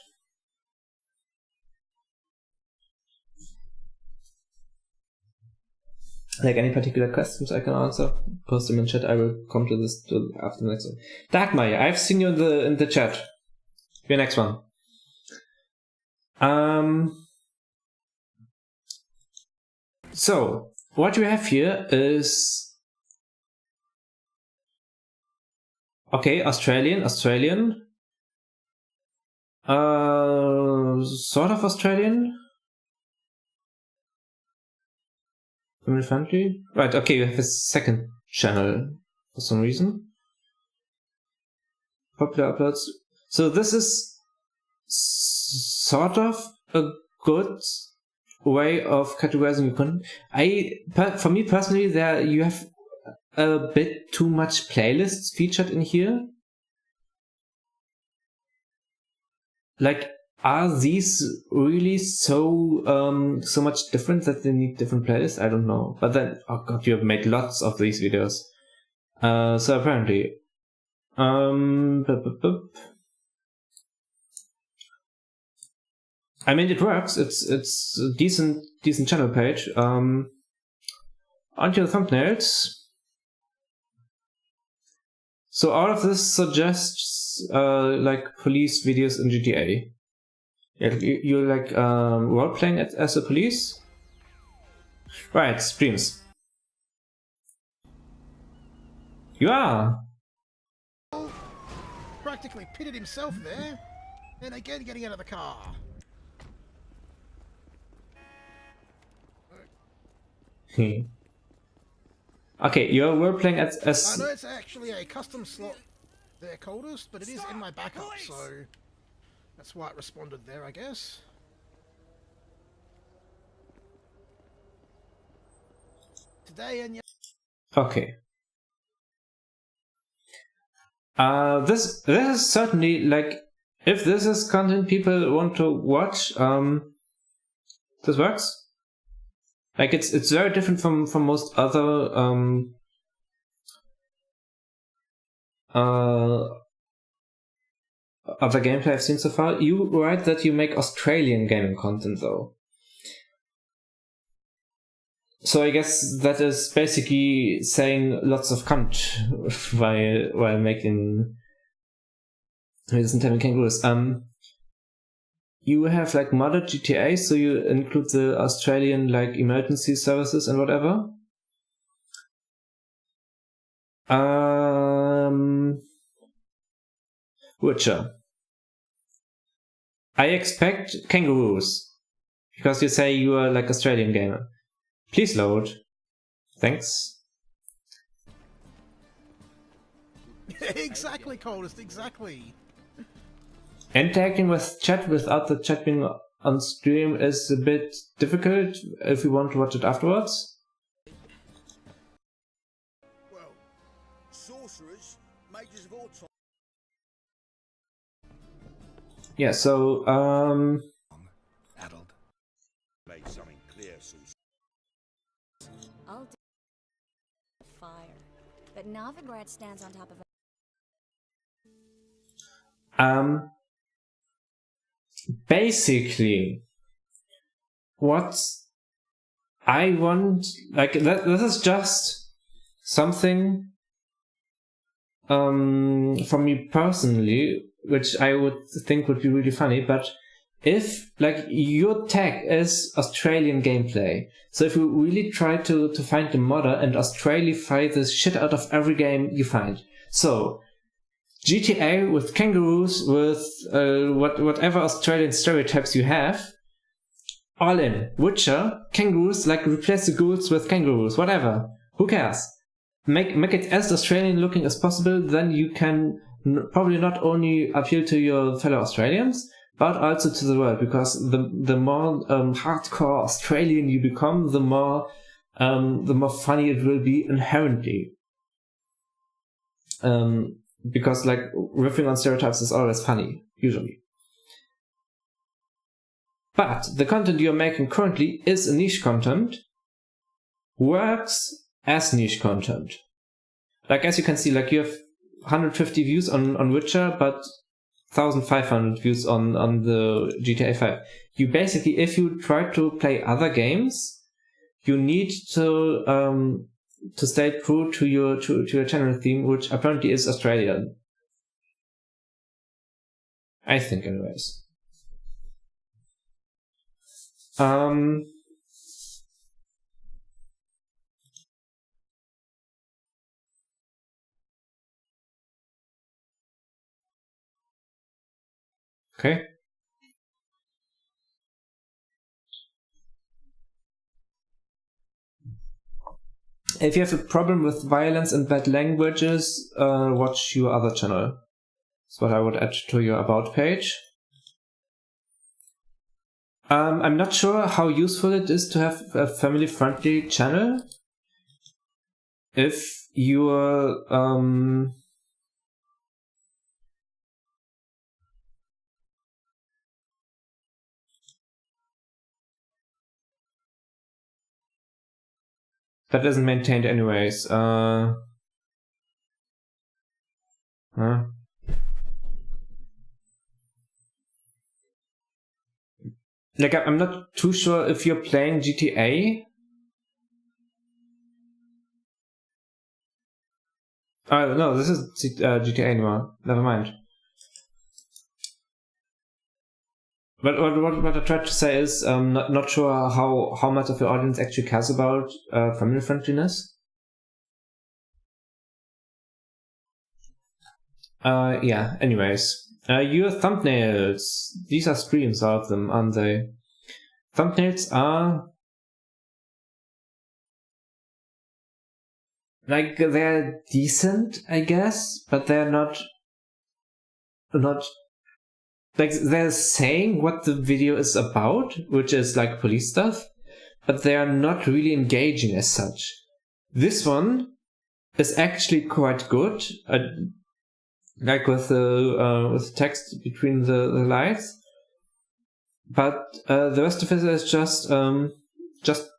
Like, any particular questions I can answer? Post them in chat. I will come to this after the next one. Darkmire, I've seen you in the chat. Your next one. So what you have here is Australian. Sort of Australian. Family friendly? Right, okay, you have a second channel for some reason. Popular uploads. So this is sort of a good way of categorizing your content. For me personally, you have a bit too much playlists featured in here. Like, are these really so much different that they need different playlists? I don't know. But then, oh god, you have made lots of these videos. So apparently, I mean, it works. It's a decent channel page. Onto the thumbnails. So all of this suggests like police videos in GTA. Yeah, you're like role playing as a police. Right, streams. You are. Practically pitted himself there, and again getting out of the car. Okay, you're role playing as. I know it's actually a custom slot there, Coldest, but it is in my backup, so that's why it responded there, I guess. Today and okay. This is certainly, like, if this is content people want to watch, this works. Like, it's very different from most other gameplay I've seen so far. You write that you make Australian gaming content though. So I guess that is basically saying lots of cunt while making Resident Evil Kangaroos. You have like modded GTA, so you include the Australian like emergency services and whatever. Witcher. I expect kangaroos because you say you are like Australian gamer. Please load. Thanks. Exactly, Coldest, exactly. Interacting with chat without the chat being on stream is a bit difficult if you want to watch it afterwards. Well, sorcerers, mages of all time. Yeah, so Addled. Made something clear, I'll do fire, but Novigrad stands on top of it. basically what I want, like this is just something for me personally, which I would think would be really funny, but if like your tag is Australian gameplay, so if you really try to find the modder and Australify the shit out of every game you find, so GTA with kangaroos, with whatever Australian stereotypes you have, all in. Witcher, kangaroos, like replace the ghouls with kangaroos, whatever. Who cares? Make it as Australian looking as possible, then you can probably not only appeal to your fellow Australians, but also to the world, because the more hardcore Australian you become, the more funny it will be inherently. Because like riffing on stereotypes is always funny, usually. But the content you're making currently is a niche content, works as niche content. Like as you can see, like you have 150 views on Witcher, but 1,500 views on the GTA 5. You basically, if you try to play other games, you need to stay true to your channel theme, which apparently is Australian. I think, anyways. Okay. If you have a problem with violence and bad languages, watch your other channel. That's what I would add to your about page. I'm not sure how useful it is to have a family-friendly channel. If you're that isn't maintained anyways. Like, I'm not too sure if you're playing GTA. No, this is GTA anymore. Never mind. But what I tried to say is, not sure how much of your audience actually cares about family friendliness. Yeah, anyways. Your thumbnails. These are streams, all of them, aren't they? Thumbnails are... like, they're decent, I guess, but they're not... like, they're saying what the video is about, which is like police stuff, but they are not really engaging as such. This one is actually quite good, like with the text between the lines, but the rest of it is just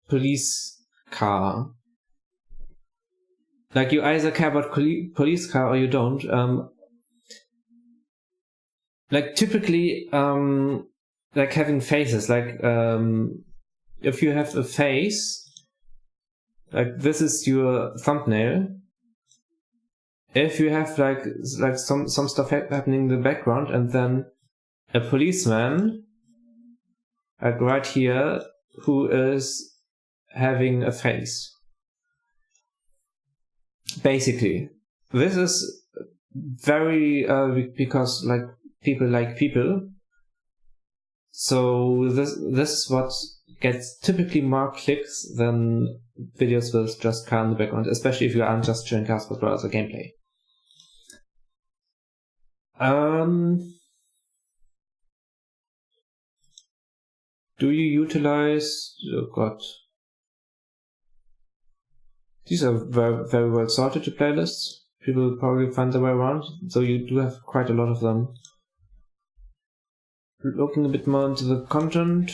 police car. Like, you either care about police car or you don't. Like, typically, like having faces, like, if you have a face like this is your thumbnail. If you have like some stuff happening in the background, and then a policeman, like right here, who is having a face. Basically, this is very because like people. So this is what gets typically more clicks than videos with just car in the background, especially if you aren't just showing cars but rather gameplay. Do you utilize? Oh god, these are very, very well sorted to playlists. People will probably find their way around, so you do have quite a lot of them. Looking a bit more into the content.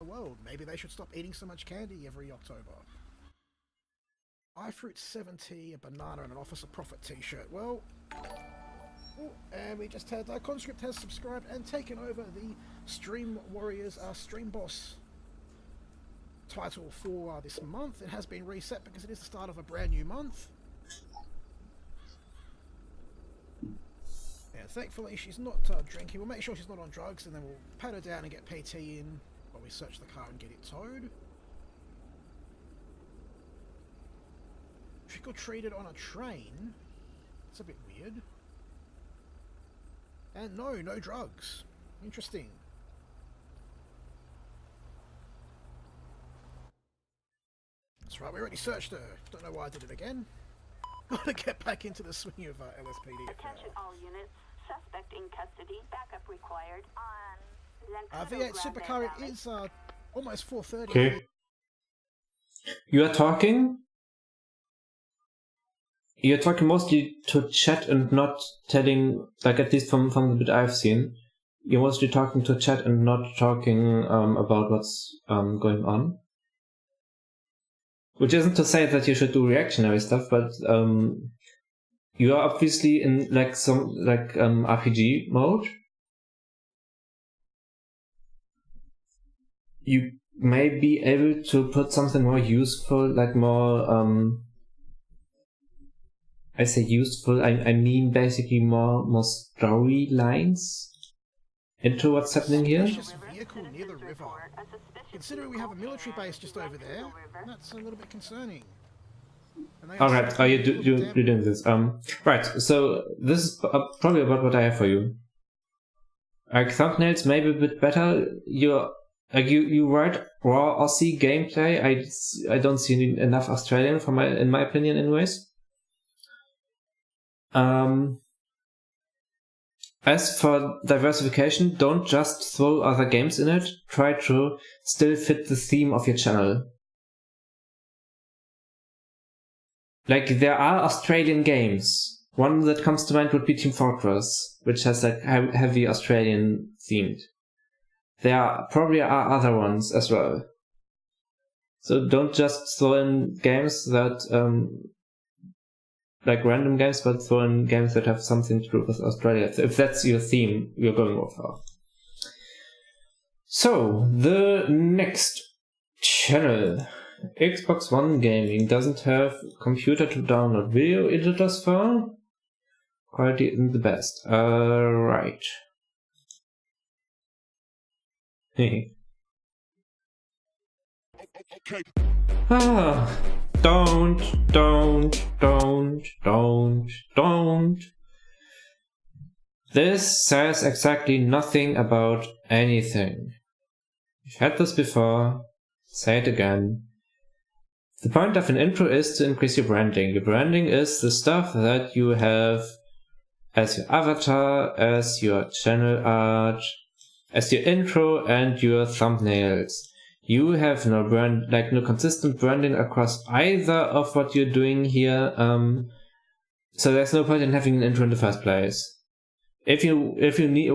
World, maybe they should stop eating so much candy every October. iFruit 70, a banana, and an Officer Profit t-shirt. Well, and we just had Conscript has subscribed and taken over the Stream Warriors Stream Boss title for this month. It has been reset because it is the start of a brand new month. And thankfully she's not drinking. We'll make sure she's not on drugs, and then we'll pat her down and get PT in while we search the car and get it towed. Trick-or-treated on a train? It's a bit weird. And no drugs. Interesting. That's right, we already searched her. Don't know why I did it again. Gotta get back into the swing of LSPD. Attention all units. Suspect in custody. Backup required on V8 Supercar, it is almost 4:30. Okay. You are talking? You're talking mostly to chat and not telling, like at least from the bit I've seen, you're mostly talking to chat and not talking about what's going on. Which isn't to say that you should do reactionary stuff, but you are obviously in like some RPG mode. You may be able to put something more useful, like more I say useful, I mean basically more storylines into what's happening here. Vehicle near the river. Considering we have a military base just over there, that's a little bit concerning. Alright, are you doing this? Right, so this is probably about what I have for you. Like thumbnails maybe a bit better. You write raw Aussie gameplay. I don't see enough Australian in my opinion anyways. As for diversification, don't just throw other games in it, try to still fit the theme of your channel. Like, there are Australian games. One that comes to mind would be Team Fortress, which has like heavy Australian themed. There probably are other ones as well. So don't just throw in games that like random games, but throw in games that have something to do with Australia, if that's your theme you're going for. So, the next channel, Xbox One Gaming, doesn't have computer to download video editors for. Quality isn't the best. Right. Don't. This says exactly nothing about anything. You've had this before, say it again. The point of an intro is to increase your branding. Your branding is the stuff that you have as your avatar, as your channel art, as your intro and your thumbnails. You have no no consistent branding across either of what you're doing here, so there's no point in having an intro in the first place. If you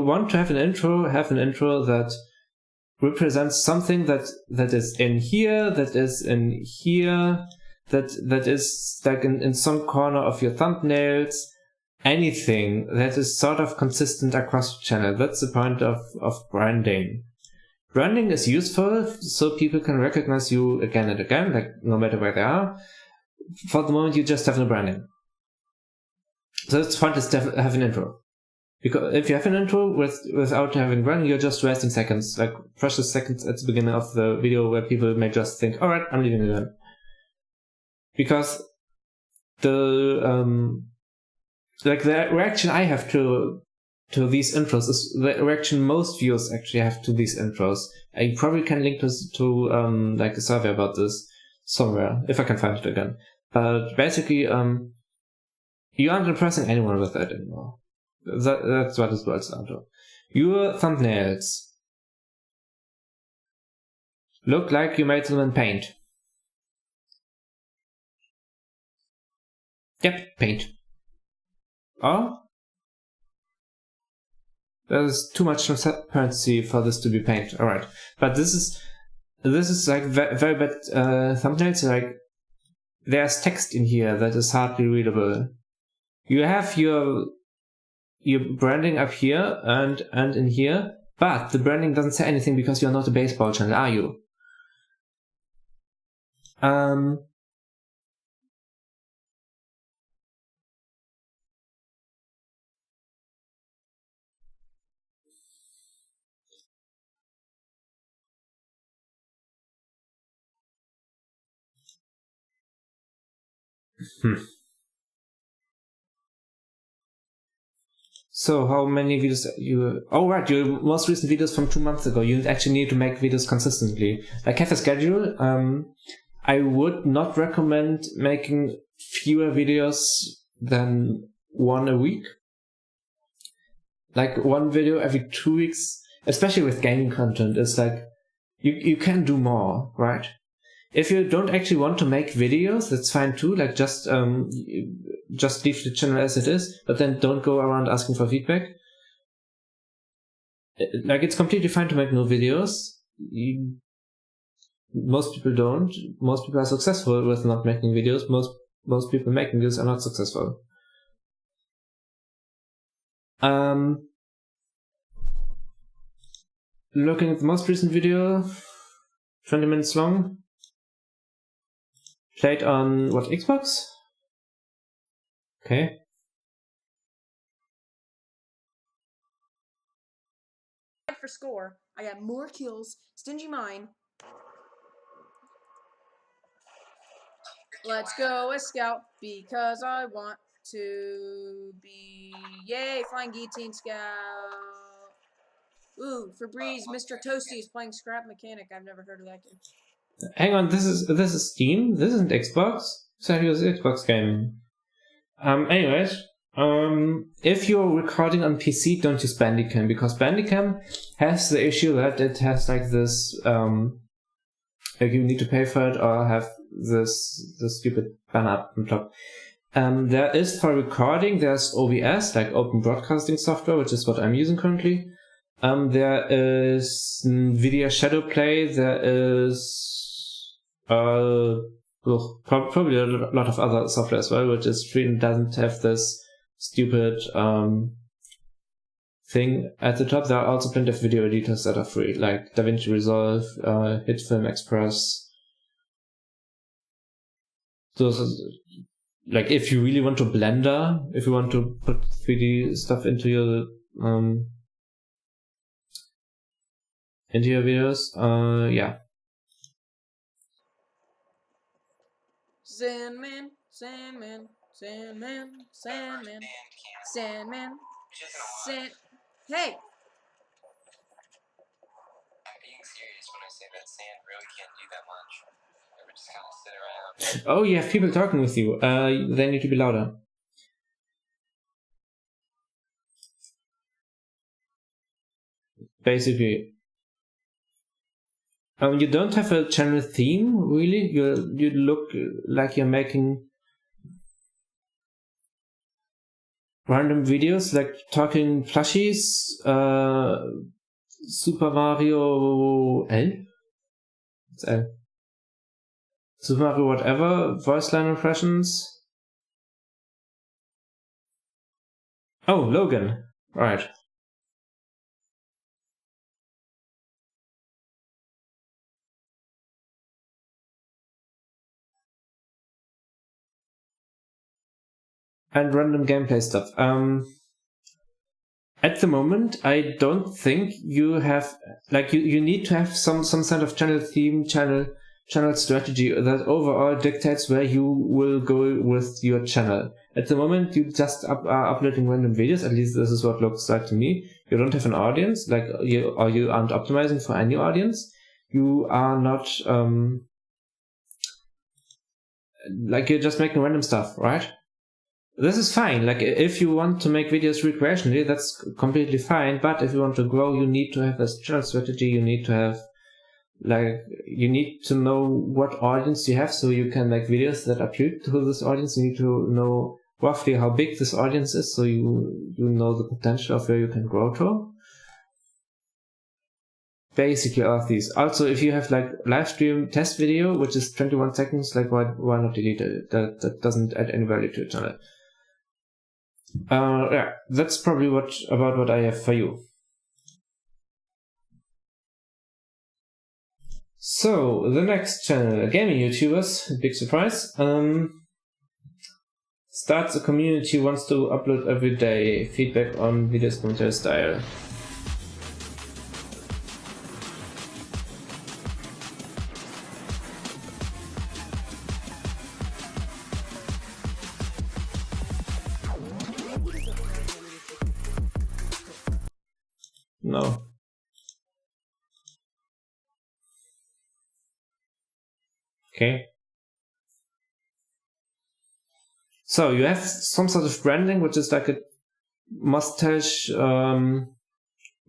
want to have an intro that represents something that is in here, that is in here, that is like in some corner of your thumbnails, anything that is sort of consistent across the channel. That's the point of branding. branding is useful so people can recognize you again and again, like no matter where they are. For the moment, you just have no branding. So it's pointless to have an intro. Because if you have an intro without having branding, you're just wasting seconds, like precious seconds at the beginning of the video where people may just think, alright, I'm leaving again. Because the reaction I have to these intros is the reaction most viewers actually have to these intros. I probably can link to like a survey about this somewhere, if I can find it again. But basically, you aren't impressing anyone with that anymore. That's what it boils down to. Your thumbnails look like you made them in Paint. Yep, Paint. Oh? There's too much transparency for this to be Paint. Alright. But this is like very bad thumbnails. Like, there's text in here that is hardly readable. You have your branding up here and in here, but the branding doesn't say anything because you're not a baseball channel, are you? So how many videos oh right, your most recent videos from 2 months ago. You actually need to make videos consistently. Like, have a schedule. I would not recommend making fewer videos than one a week. Like, one video every 2 weeks, especially with gaming content, is like, you can do more, right? If you don't actually want to make videos, that's fine too. Like, just leave the channel as it is, but then don't go around asking for feedback. Like, it's completely fine to make no videos. Most people don't. Most people are successful with not making videos. Most people making videos are not successful. Looking at the most recent video, 20 minutes long. Played on what, Xbox? Okay. For score, I got more kills. Stingy mine. Let's go a scout because I want to be. Yay, flying guillotine scout. Ooh, Febreze, Mr. Toasty is playing Scrap Mechanic. I've never heard of that game. Hang on, this is Steam. This isn't Xbox. So it was Xbox game. Anyways, if you're recording on PC, don't use Bandicam, because Bandicam has the issue that it has like this, like you need to pay for it or have this stupid banner up on top. There is for recording, there's OBS, like Open Broadcasting Software, which is what I'm using currently. There is Video Shadowplay, there is probably a lot of other software as well, which is free and doesn't have this stupid thing at the top. There are also plenty of video editors that are free, like DaVinci Resolve, HitFilm Express. So, like, if you really want to Blender, if you want to put 3D stuff into your videos, yeah. Sandman, Sandman, Sandman, Sandman, Sandman, Sand. Hey! I'm being serious when I say that sand really can't do that much. It would just kind of sit around. Oh, you have people talking with you. They need to be louder. Basically. You don't have a channel theme, really. You look like you're making random videos, like talking plushies, Super Mario L? What's L? Super Mario whatever, voice line impressions. Oh, Logan. Right. and random gameplay stuff. At the moment, I don't think you have, like, you need to have some sort of channel theme, channel strategy that overall dictates where you will go with your channel. At the moment, you just are uploading random videos. At least this is what it looks like to me. You don't have an audience, like you aren't optimizing for any audience. You are not like you're just making random stuff, right? This is fine. Like, if you want to make videos recreationally, that's completely fine. But if you want to grow, you need to have a channel strategy. You need to have, like, you need to know what audience you have so you can make videos that appeal to this audience. You need to know roughly how big this audience is so you know the potential of where you can grow to. Basically all of these. Also, if you have like live stream test video, which is 21 seconds, like why not delete it? That doesn't add any value to your channel. Yeah, that's probably about what I have for you. So the next channel, gaming YouTubers, big surprise. Starts a community, wants to upload every day, feedback on videos, commentary style. No. Okay. So you have some sort of branding, which is like a mustache,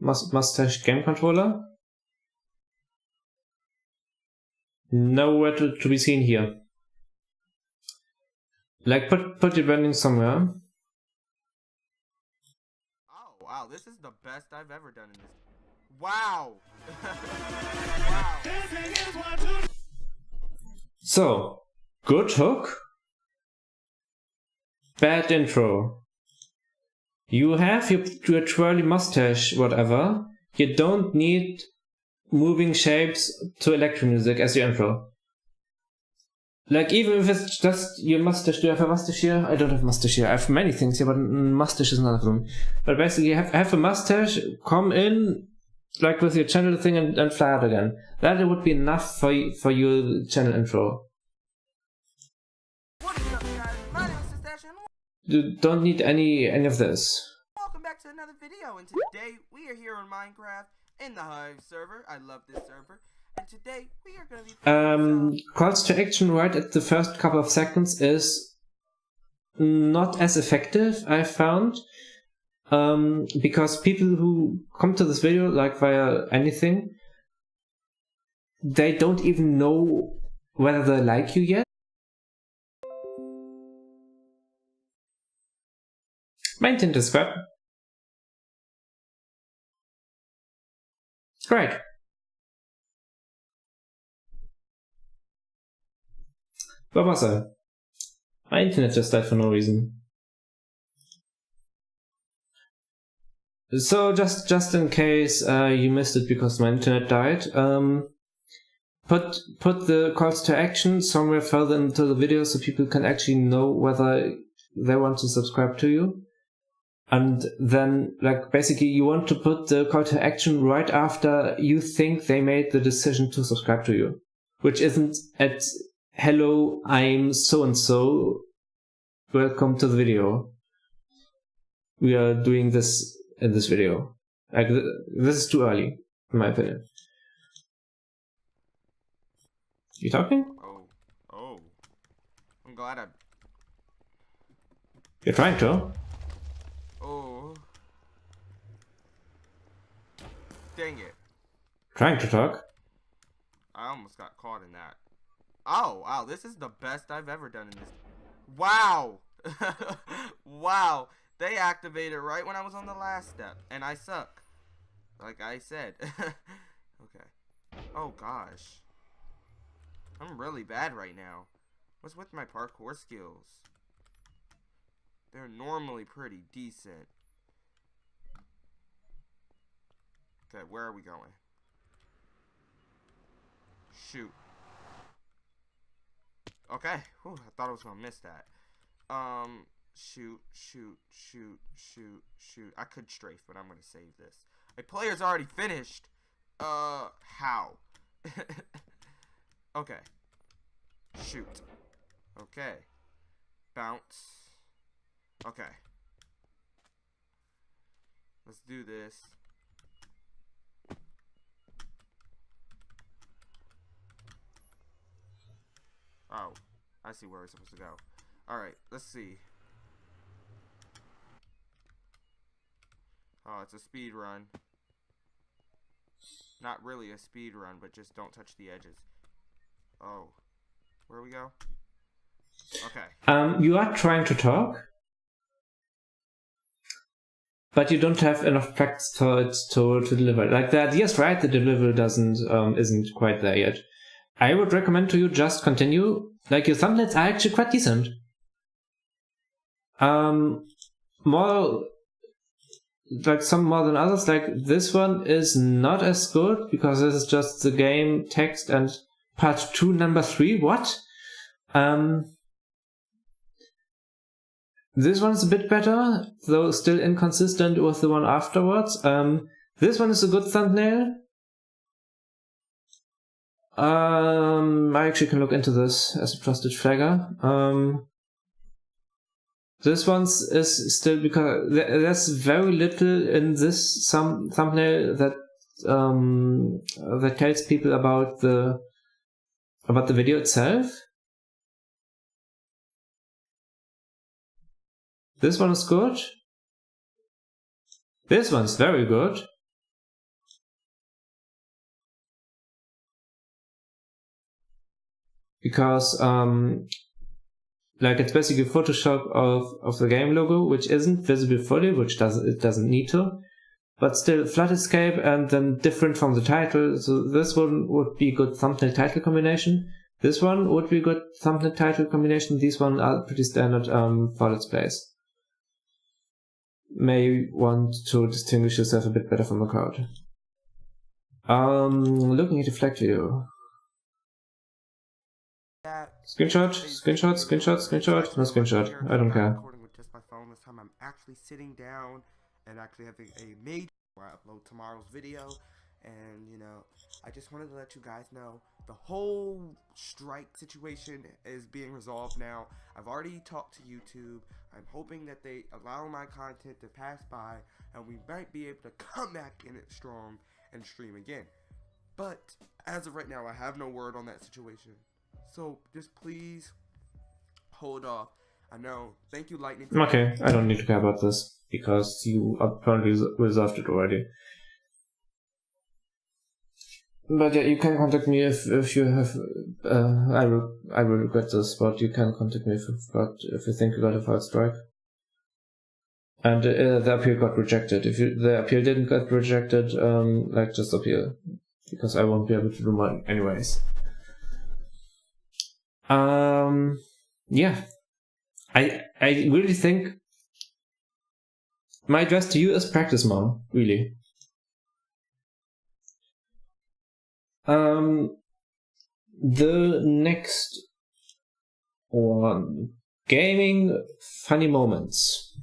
mustache game controller. Nowhere to be seen here. Like put your branding somewhere. Oh wow, this is the best I've ever done in this. Wow. Wow. So, good hook, bad intro. You have your twirly mustache, whatever. You don't need moving shapes to electro music as your intro. Like, even if it's just your mustache. Do you have a mustache here? I don't have a mustache here. I have many things here, but mustache is none of them. But basically, you have a mustache, come in, like with your channel thing, and fly out again. That would be enough for your channel intro. What is up, guys? My name is Mustache, and You don't need any of this. welcome back to another video. And today we are here on Minecraft in the Hive server. I love this server. And today we are going to be Calls to action right at the first couple of seconds is not as effective, I found. Because people who come to this video, like via anything, they don't even know whether they like you yet. My intent is crap. Great. What was I? My internet just died for no reason. So just in case you missed it because my internet died, put the calls to action somewhere further into the video so people can actually know whether they want to subscribe to you. And then, like, basically you want to put the call to action right after you think they made the decision to subscribe to you. Which isn't at hello, I'm so-and-so, welcome to the video. We are doing this in this video. Like, this is too early, in my opinion. You talking? Oh. I'm glad I... You're trying to. Oh. Dang it. Trying to talk. I almost got caught in that. Oh, wow, this is the best I've ever done in this. Wow. Wow. They activated right when I was on the last step, and I suck. Like I said. Okay. Oh, gosh. I'm really bad right now. What's with my parkour skills? They're normally pretty decent. Okay, where are we going? Shoot. Okay. Whew, I thought I was gonna miss that. shoot, shoot, shoot, shoot, shoot. I could strafe, but I'm gonna save this. A player's already finished. How? Okay. Shoot. Okay. Bounce. Okay. Let's do this. Oh, I see where we're supposed to go. Alright, let's see. Oh, it's a speed run. Not really a speed run, but just don't touch the edges. Oh. Where we go? Okay. You are trying to talk, but you don't have enough practice for it to deliver. Like the idea is right, the delivery isn't quite there yet. I would recommend to you just continue. Like your thumbnails are actually quite decent. More like some more than others. Like this one is not as good because this is just the game text and part 2 number 3. What? This one is a bit better, though still inconsistent with the one afterwards. This one is a good thumbnail. I actually can look into this as a trusted flagger. This one is still, because there's very little in this thumbnail that that tells people about the video itself. This one is good. This one's very good. Because like it's basically Photoshop of the game logo, which isn't visible fully, which doesn't need to, but still flat escape and then different from the title. So this one would be good thumbnail title combination. This one would be good thumbnail title combination. These one are pretty standard for let's plays. May want to distinguish yourself a bit better from the crowd. Looking at the flag video. Screenshot, screenshot, screenshot, screenshot, no screenshot. I don't care. Recording with just my phone this time. I'm actually sitting down and actually having a major where I upload tomorrow's video. And you know, I just wanted to let you guys know the whole strike situation is being resolved now. I've already talked to YouTube. I'm hoping that they allow my content to pass by and we might be able to come back in it strong and stream again. But as of right now, I have no word on that situation. So just please hold off. I know. Thank you, Lightning. Okay, I don't need to care about this because you apparently resolved it already. But yeah, you can contact me if you have. I will regret this, but you can contact me if you think you got a false strike. And the appeal got rejected. If the appeal didn't get rejected, like just appeal, because I won't be able to do mine anyways. Yeah, I really think my advice to you is practice more, really. The next one, gaming funny moments.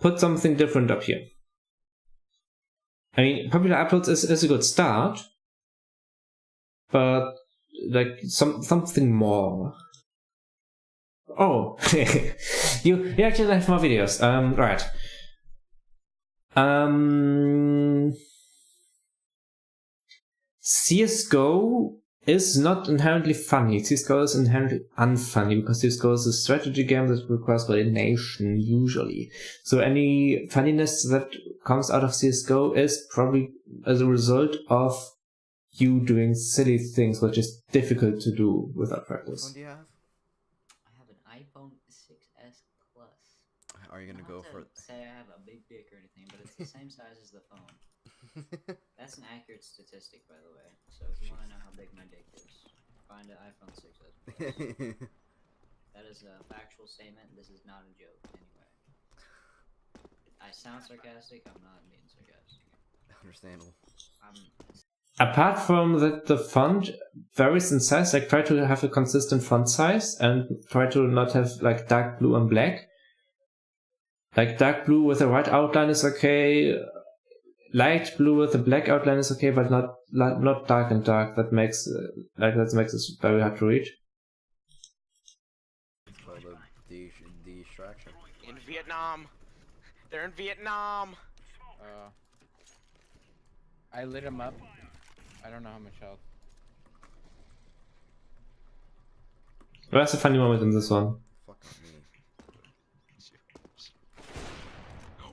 Put something different up here. I mean, popular uploads is a good start, but like something more. Oh, you actually have more videos. Right. CSGO is not inherently funny. CSGO is inherently unfunny because CSGO is a strategy game that requires coordination usually. So any funniness that comes out of CSGO is probably as a result of you doing silly things, which is difficult to do without practice. What phone do you have? I have an iPhone 6s Plus. Are you gonna go for it? Say I have a big dick or anything, but it's the same size as the phone. That's an accurate statistic, by the way. So if you want to know how big my dick is, find an iPhone 6s Plus. That is a factual statement. This is not a joke, anyway. I sound sarcastic. I'm not being sarcastic. Understandable. apart from that, the font varies in size. Like, try to have a consistent font size and try to not have like dark blue and black. Like, dark blue with a white outline is okay. Light blue with a black outline is okay, but not dark and dark. That makes it very hard to read. It's called a distraction. In Vietnam. They're in Vietnam. I lit him up. I don't know how much health. That's a funny moment in this one.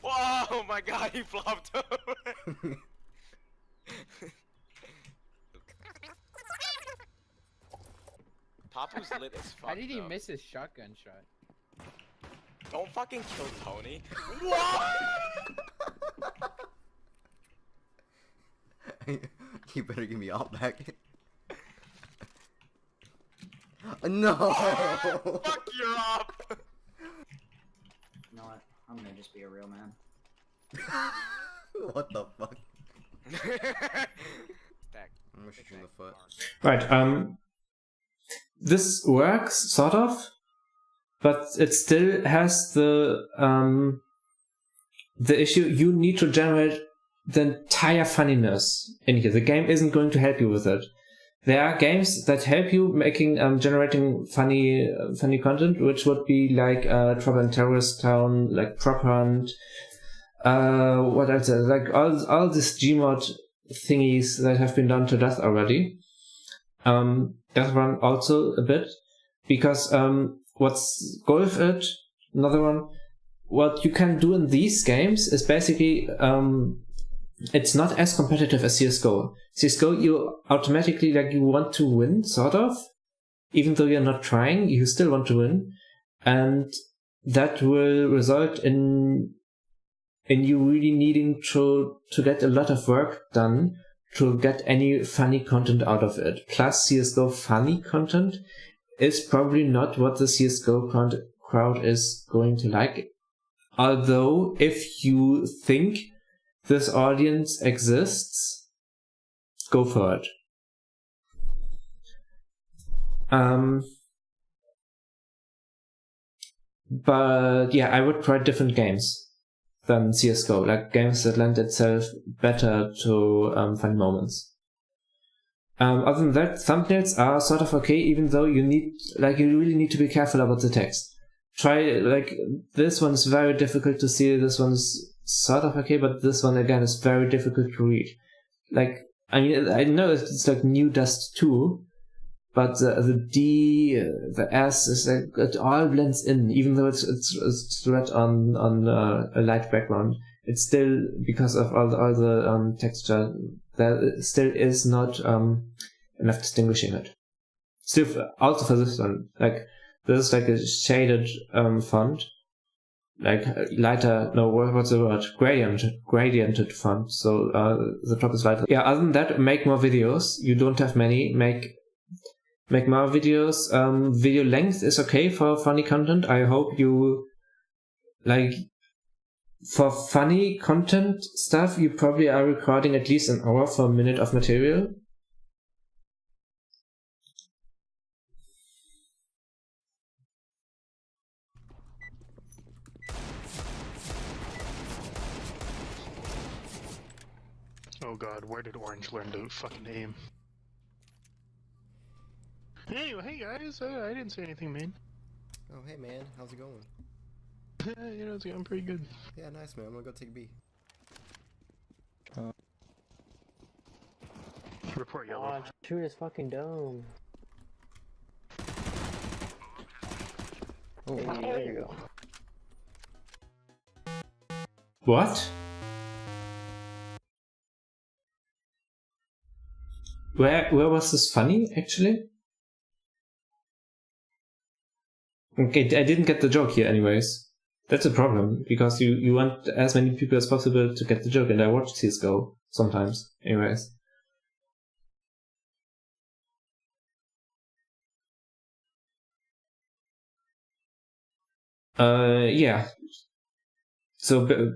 Oh my god, he flopped over. Papu's lit as fuck. How did he miss his shotgun shot? Don't fucking kill Tony. What? You better give me all back. No! Fuck, you're up! You know what? I'm gonna just be a real man. What the fuck? Stack. I'm gonna shoot you in the foot. Right, this works, sort of, but it still has the issue you need to generate the entire funniness in here. The game isn't going to help you with it. There are games that help you making generating funny content, which would be like Trouble in Terrorist Town, like Prop Hunt, what else? Like all these Gmod thingies that have been done to death already. That one also a bit, because what's Golf It, another one. What you can do in these games is basically it's not as competitive as CS:GO. CS:GO, you automatically you want to win, sort of, even though you're not trying, you still want to win, and that will result in you really needing to get a lot of work done to get any funny content out of it. Plus, CS:GO funny content is probably not what the CS:GO crowd is going to like. Although, if you think this audience exists, go for it. But yeah, I would try different games than CS:GO, like games that lend itself better to funny moments. Other than that, thumbnails are sort of okay, even though you really need to be careful about the text. Try, this one is very difficult to see, this one is sort of okay, but this one again is very difficult to read. I mean, I know it's like New Dust 2, but the D, the S is it all blends in, even though it's red on a light background. It's still, because of all the texture, there still is not enough distinguishing it. Still, also for this one, this is like a shaded font, lighter. No, what's the word? Gradiented font. So the top is lighter. Yeah. Other than that, make more videos. You don't have many. Make more videos. Video length is okay for funny content. I hope you for funny content stuff. You probably are recording at least an hour for a minute of material. Oh god, where did Orange learn to fucking aim? Hey guys, I didn't say anything, man. Oh hey man, how's it going? You know, it's going pretty good. Yeah, nice man, I'm gonna go take B. Report yellow. Shoot his fucking dome. Oh, there you go. What? Where was this funny, actually? Okay, I didn't get the joke here anyways. That's a problem, because you want as many people as possible to get the joke, and I watch CS:GO sometimes, anyways. Yeah. So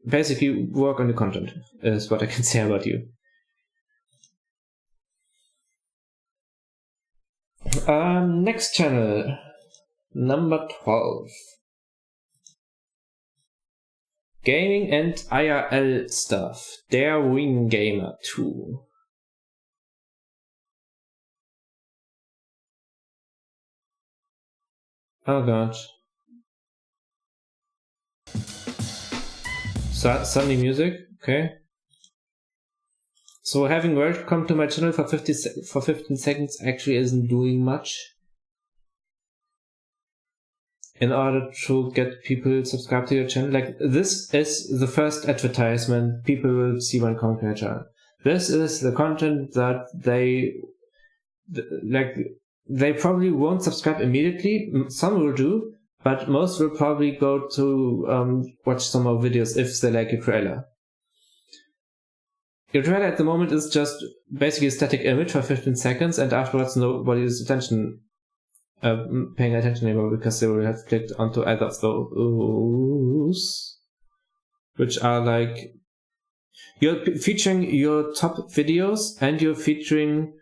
basically, work on the content is what I can say about you. Next channel, number 12. Gaming and IRL stuff. Der Wing Gamer 2. Oh god. Sunny music, okay. So having welcome to my channel for 15 seconds actually isn't doing much. In order to get people subscribed to your channel. Like, this is the first advertisement people will see when coming to your channel. This is the content that they probably won't subscribe immediately. Some will do, but most will probably go to watch some more videos if they like your trailer. Your trailer at the moment is just basically a static image for 15 seconds, and afterwards nobody is paying attention anymore because they will have clicked onto either of those, which are like, you're featuring your top videos and you're featuring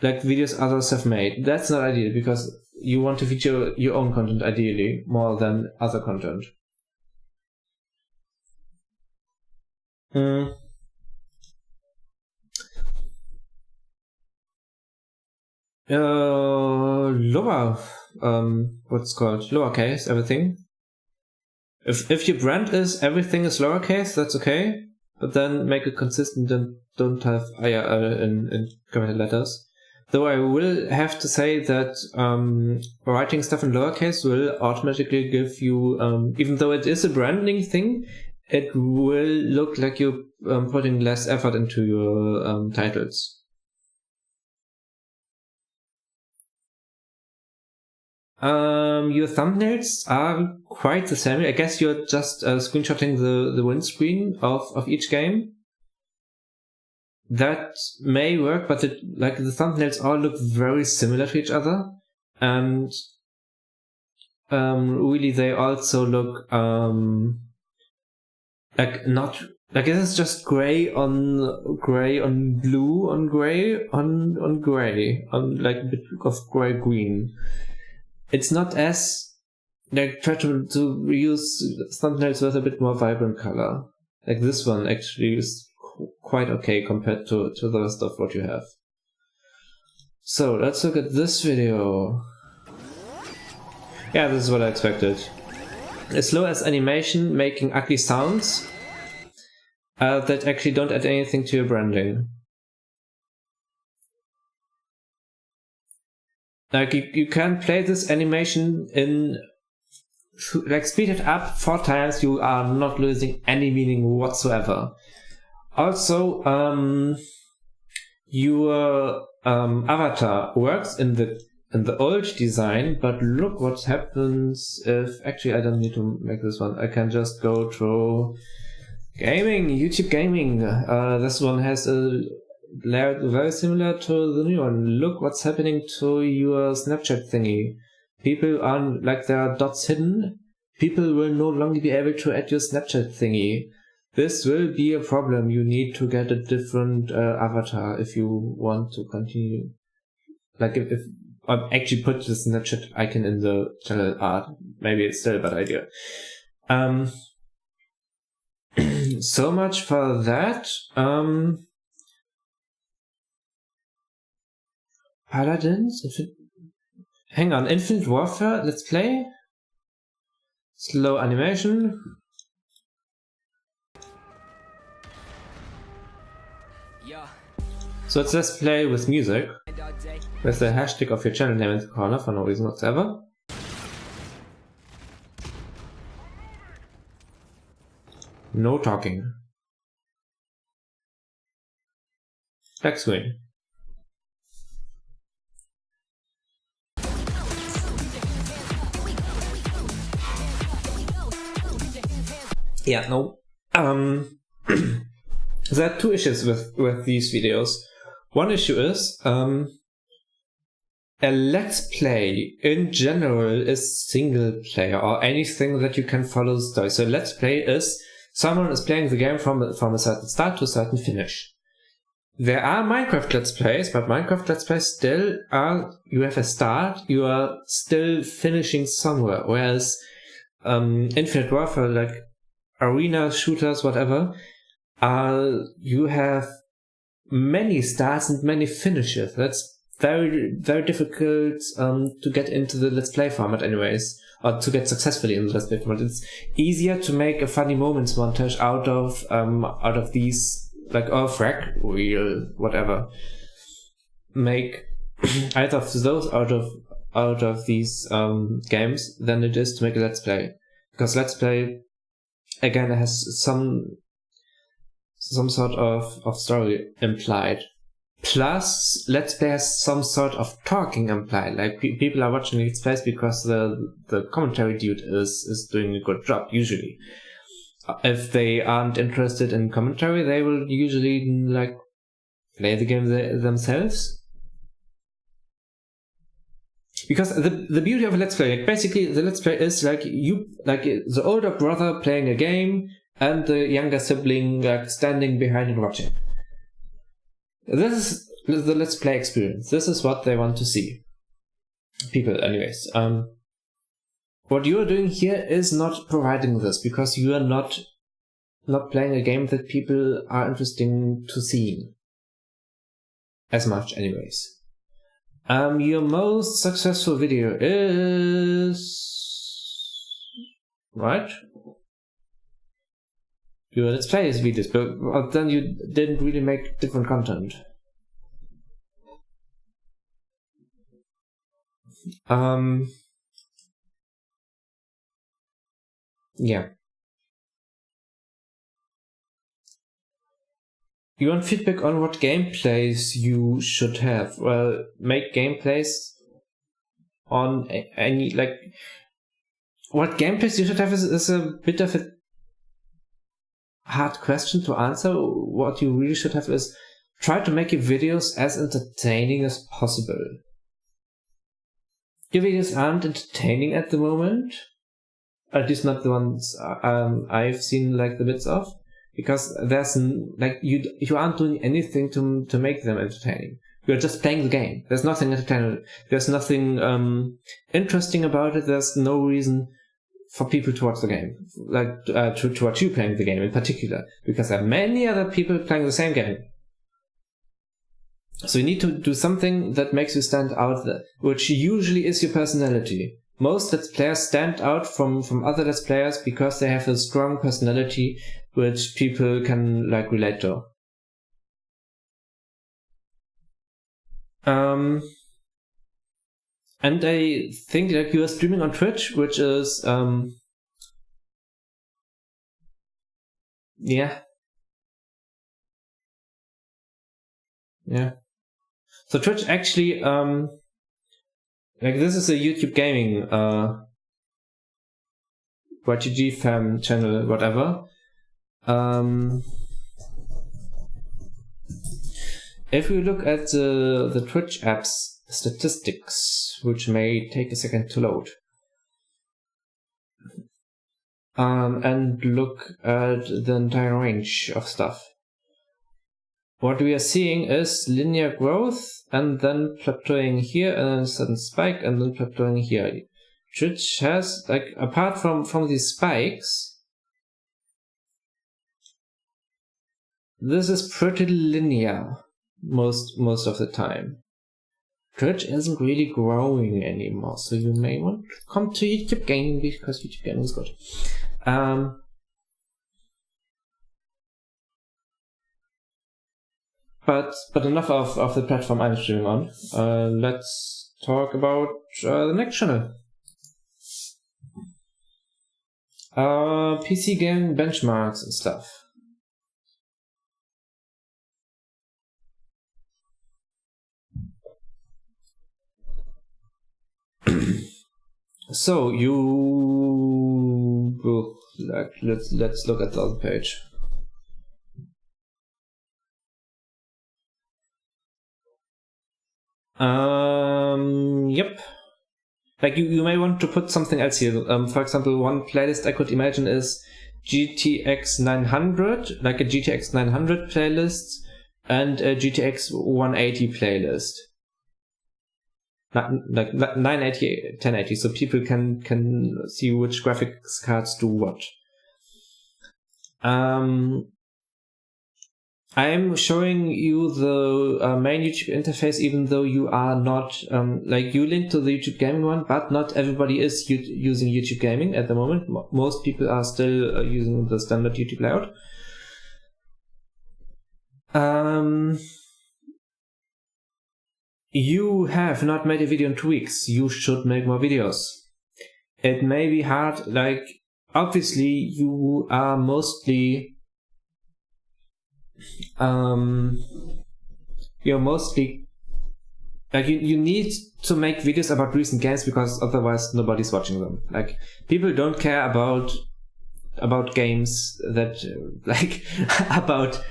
like videos others have made. That's not ideal because you want to feature your own content ideally more than other content. What's called lowercase everything. If your brand is everything is lowercase, that's okay, but then make it consistent and don't have IRL in capital letters. Though I will have to say that writing stuff in lowercase will automatically give you, even though it is a branding thing, it will look like you're putting less effort into your titles. Your thumbnails are quite the same. I guess you're just screenshotting the windscreen of each game. That may work, but the thumbnails all look very similar to each other, and really they also look it is just gray on blue on gray on gray on like a bit of gray green. It's not as try to use thumbnails with a bit more vibrant color. Like this one actually is quite okay compared to the rest of what you have. So let's look at this video. Yeah, this is what I expected. A slow as animation making ugly sounds that actually don't add anything to your branding. Like you can play this animation in speed it up 4 times, you are not losing any meaning whatsoever. Also, your avatar works in the old design, but look what happens if actually I don't need to make this one. I can just go to gaming, YouTube gaming. This one has a layout very similar to the new one. Look what's happening to your Snapchat thingy. People are like there are dots hidden. People will no longer be able to add your Snapchat thingy. This will be a problem. You need to get a different avatar if you want to continue. Like if I actually put the Snapchat icon in the channel art, maybe it's still a bad idea. So much for that. Paladins? Hang on, Infinite Warfare, let's play. Slow animation. So it's let's play with music. With the hashtag of your channel name in the corner for no reason whatsoever. No talking. Black screen. Yeah, no. There are 2 issues with these videos. One issue is a let's play in general is single player or anything that you can follow the story. So let's play is someone is playing the game from a certain start to a certain finish. there are Minecraft Let's Plays, but Minecraft Let's Plays still are, you have a start, you are still finishing somewhere, whereas Infinite Warfare, like arena shooters, whatever, you have many starts and many finishes. That's very, very difficult to get into the Let's Play format anyways, or to get successfully in the Let's Play format. It's easier to make a funny moments montage out of these, like, or frag reel, whatever. Make either of those out of these games than it is to make a Let's Play. Because Let's Play, again, has some sort of story implied. Plus, Let's Play has some sort of talking implied. Like, people are watching Let's Plays because the commentary dude is doing a good job, usually. If they aren't interested in commentary, they will usually, like, play the game themselves. Because the beauty of a Let's Play, like, basically, the Let's Play is like the older brother playing a game and the younger sibling, like, standing behind and watching. This is the Let's Play experience. This is what they want to see. People, anyways. What you are doing here is not providing this, because you are not playing a game that people are interested to see. As much, anyways. Your most successful video is... right? Your Let's Play videos, but then you didn't really make different content. Yeah. You want feedback on what gameplays you should have? Well, make gameplays on any, like... What gameplays you should have is a bit of a hard question to answer. What you really should have is try to make your videos as entertaining as possible. Your videos aren't entertaining at the moment. At least not the ones I've seen, like, the bits of. Because there's, like, you aren't doing anything to make them entertaining. You're just playing the game. There's nothing entertaining. There's nothing interesting about it. There's no reason for people to watch the game. Like, to watch you playing the game in particular. Because there are many other people playing the same game. So you need to do something that makes you stand out, which usually is your personality. Most Let's Players stand out from other Let's Players because they have a strong personality which people can, like, relate to. And I think, like, you are streaming on Twitch, which is yeah. So Twitch actually like, this is a YouTube gaming YTGFam channel, whatever. If we look at the Twitch app's statistics, which may take a second to load, and look at the entire range of stuff, what we are seeing is linear growth, and then plateauing here, and then a sudden spike, and then plateauing here. Twitch has, like, apart from these spikes, this is pretty linear most of the time. Twitch isn't really growing anymore, so you may want to come to YouTube Gaming because YouTube Gaming is good. But enough of the platform I'm streaming on. Let's talk about the next channel. PC gaming benchmarks and stuff. So let's look at the other page. Yep. Like, you may want to put something else here. For example, one playlist I could imagine is GTX 900, like a GTX 900 playlist, and a GTX 180 playlist. Like 980, 1080, so people can see which graphics cards do what. I'm showing you the main YouTube interface, even though you are not, like you link to the YouTube Gaming one, but not everybody is using YouTube Gaming at the moment. Most people are still using the standard YouTube layout. You have not made a video in 2 weeks. You should make more videos. It may be hard, like, obviously you are mostly you're mostly like you need to make videos about recent games because otherwise nobody's watching them. Like, people don't care about games that like about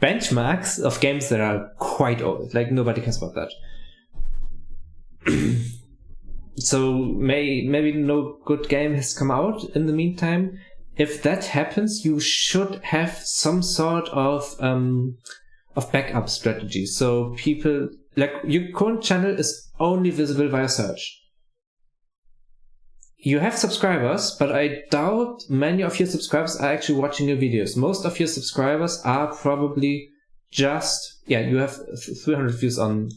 benchmarks of games that are quite old. Like, nobody cares about that. So maybe no good game has come out in the meantime. If that happens, you should have some sort of backup strategy. So people, like, your current channel is only visible via search. You have subscribers, but I doubt many of your subscribers are actually watching your videos. Most of your subscribers are probably just, you have 300 views on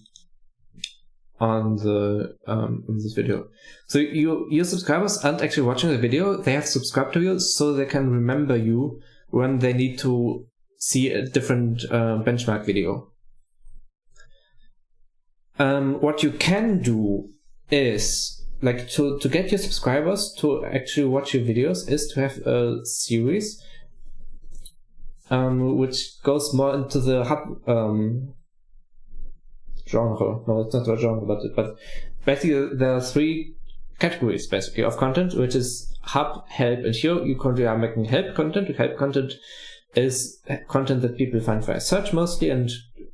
this video. So your subscribers aren't actually watching the video. They have subscribed to you so they can remember you when they need to see a different benchmark video. What you can do is, like, to get your subscribers to actually watch your videos, is to have a series which goes more into the hub genre. No, it's not a genre, but basically there are 3 categories basically of content, which is hub, help, and here you currently are making help content. Help content is content that people find via search mostly, and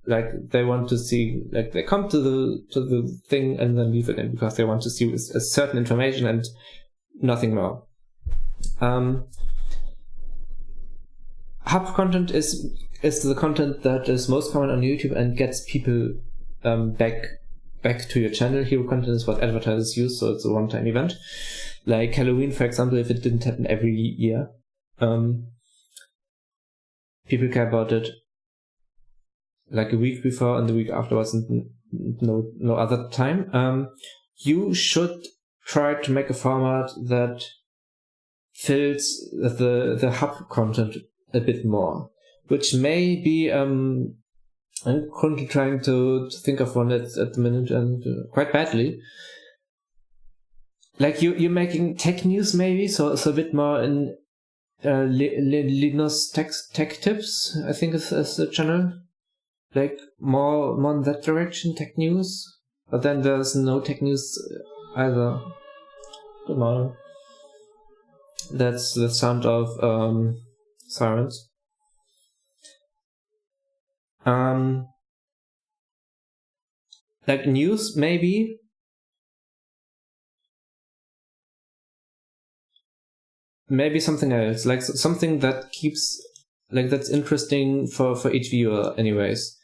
like they want to see, like they come to the thing and then leave it in because they want to see a certain information and nothing more. Hub content is the content that is most common on YouTube and gets people back to your channel. Hero content is what advertisers use, so it's a one-time event. Like Halloween, for example, if it didn't happen every year, people care about it like a week before and the week afterwards, and no other time. You should try to make a format that fills the hub content a bit more, which may be I'm currently trying to think of one at the minute, and quite badly. Like you're making tech news maybe, so a bit more in Linus tech tips, I think is the channel. Like more in that direction, tech news. But then there's no tech news either. Good morning. That's the sound of sirens. Like news maybe. Maybe something else, like something that keeps, like that's interesting for each viewer anyways.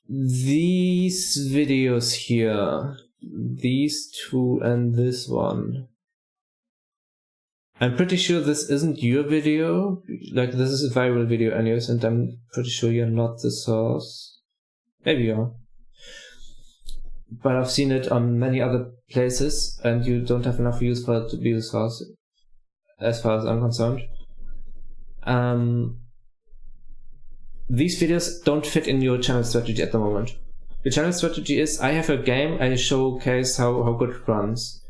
These videos here, these 2 and this one, I'm pretty sure this isn't your video. Like, this is a viral video anyways, and I'm pretty sure you're not the source. Maybe you are. But I've seen it on many other places, and you don't have enough views for it to be the source, as far as I'm concerned. These videos don't fit in your channel strategy at the moment. Your channel strategy is, I have a game, I showcase how good it runs.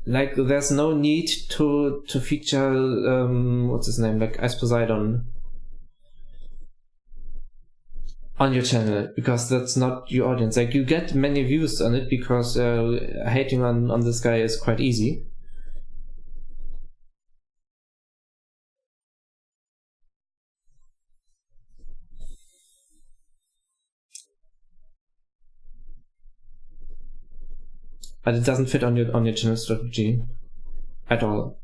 Like, there's no need to feature, what's his name, like Ice Poseidon on your channel, because that's not your audience. Like, you get many views on it because hating on this guy is quite easy. But it doesn't fit on your channel strategy at all.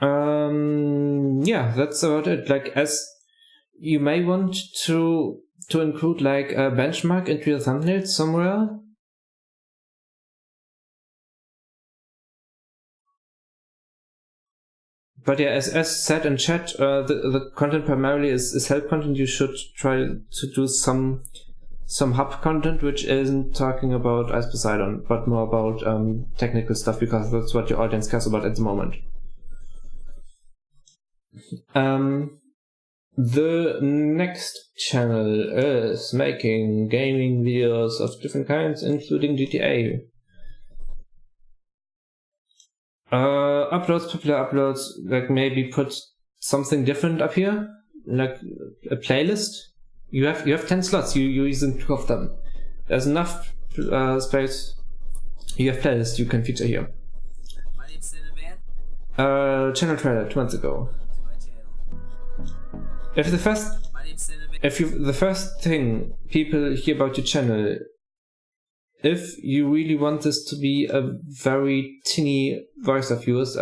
Yeah, that's about it. Like, as you may want to include like a benchmark into your thumbnail somewhere. But yeah, as said in chat, the content primarily is help content. You should try to do some hub content which isn't talking about Ice Poseidon, but more about technical stuff, because that's what your audience cares about at the moment. The next channel is making gaming videos of different kinds, including GTA. Uploads, popular uploads, like maybe put something different up here, like a playlist. You have 10 slots, you're using 2 of them. There's enough space. You have playlists you can feature here. My name's Cinnamon. Channel trailer 2 months ago. If the first thing people hear about your channel, if you really want this to be a very tinny voice of yours,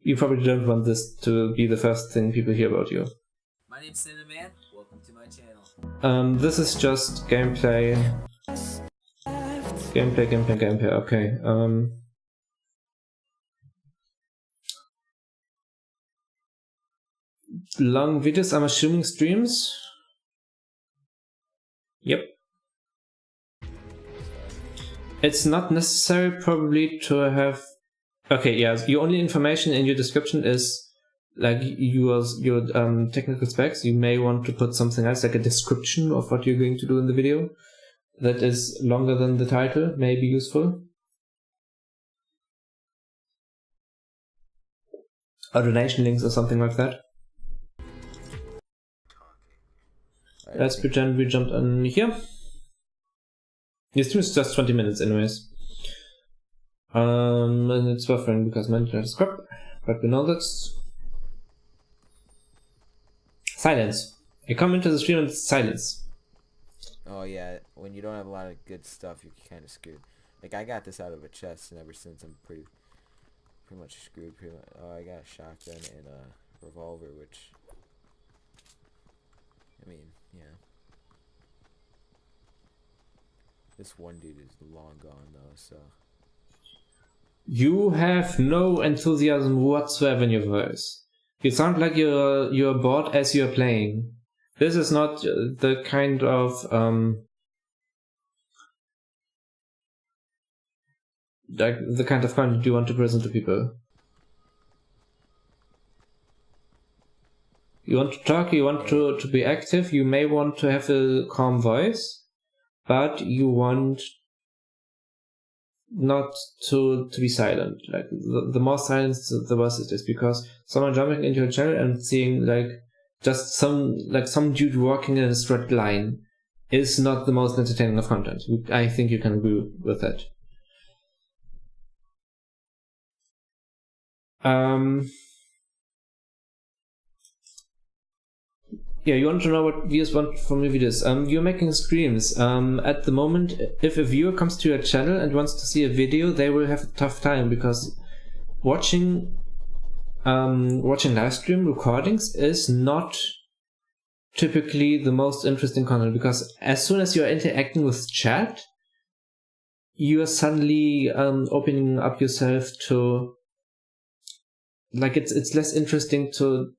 you probably don't want this to be the first thing people hear about you. My name's Cinnamon. Welcome to my channel. This is just gameplay. Gameplay, okay. Long videos, I'm assuming streams? Yep. It's not necessary probably to have... Okay, yeah, your only information in your description is like your technical specs. You may want to put something else, like a description of what you're going to do in the video that is longer than the title, may be useful. Or donation links or something like that. Let's pretend we jumped in here. The stream is just 20 minutes anyways. And it's buffering because my internet is crap, but we know that. Silence. You come into the stream and it's silence. Oh yeah, when you don't have a lot of good stuff, you're kind of screwed. Like, I got this out of a chest, and ever since I'm pretty much screwed. Oh, I got a shotgun and a revolver, which, I mean, yeah. This one dude is long gone though, so. You have no enthusiasm whatsoever in your voice. You sound like you're bored as you're playing. This is not the kind of like the kind of content you want to present to people. You want to talk, you want to be active, you may want to have a calm voice, but you want not to be silent. Like the more silence, the worse it is, because someone jumping into your channel and seeing like just some dude walking in a straight line is not the most entertaining of content. I think you can agree with that. Yeah, you want to know what viewers want from your videos. You're making streams. At the moment, if a viewer comes to your channel and wants to see a video, they will have a tough time, because watching live stream recordings is not typically the most interesting content, because as soon as you're interacting with chat, you are suddenly opening up yourself to, like, it's less interesting to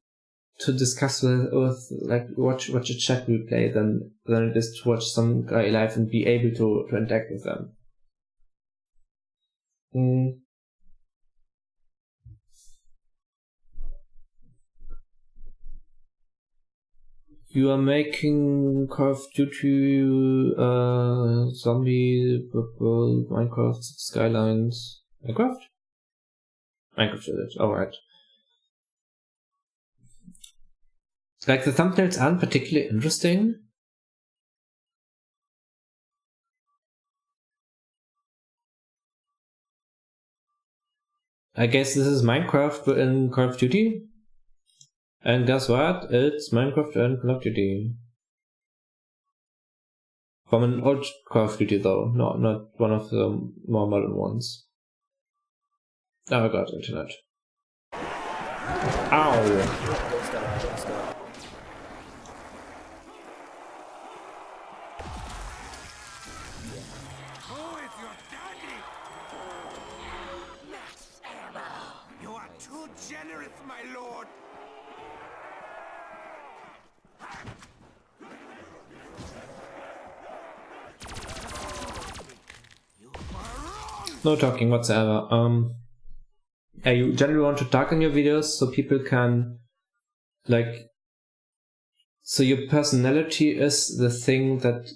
discuss with like watch a chat replay than it is to watch some guy live and be able to interact with them. You are making Call of Duty, Zombie, Minecraft, Skylines. Minecraft is it? Alright. Like, the thumbnails aren't particularly interesting. I guess this is Minecraft in Call of Duty. And guess what? It's Minecraft and Call of Duty. From an old Call of Duty though, not one of the more modern ones. Oh god, internet. Ow. Who is your daddy? Max ammo. You are too generous, my lord. No talking whatsoever. Yeah, you generally want to talk in your videos so people can, like, so your personality is the thing that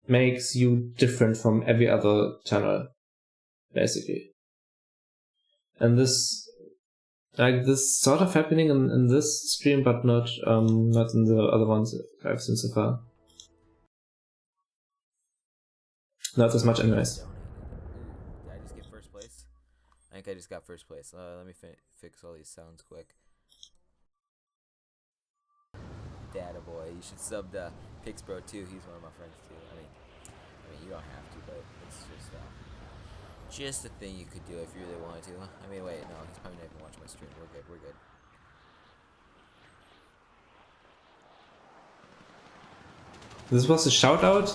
makes you different from every other channel, basically. And this, like, this sort of happening in this stream, but not in the other ones I've seen so far. Not as much anyways. Did I just get first place? I think I just got first place. Let me fix all these sounds quick. Data boy, you should sub to Pixbro too. He's one of my friends too. I mean, you don't have to, but it's just a thing you could do if you really wanted to. I mean, wait, no, he's probably not even watching my stream. We're good. We're good. This was a shout out,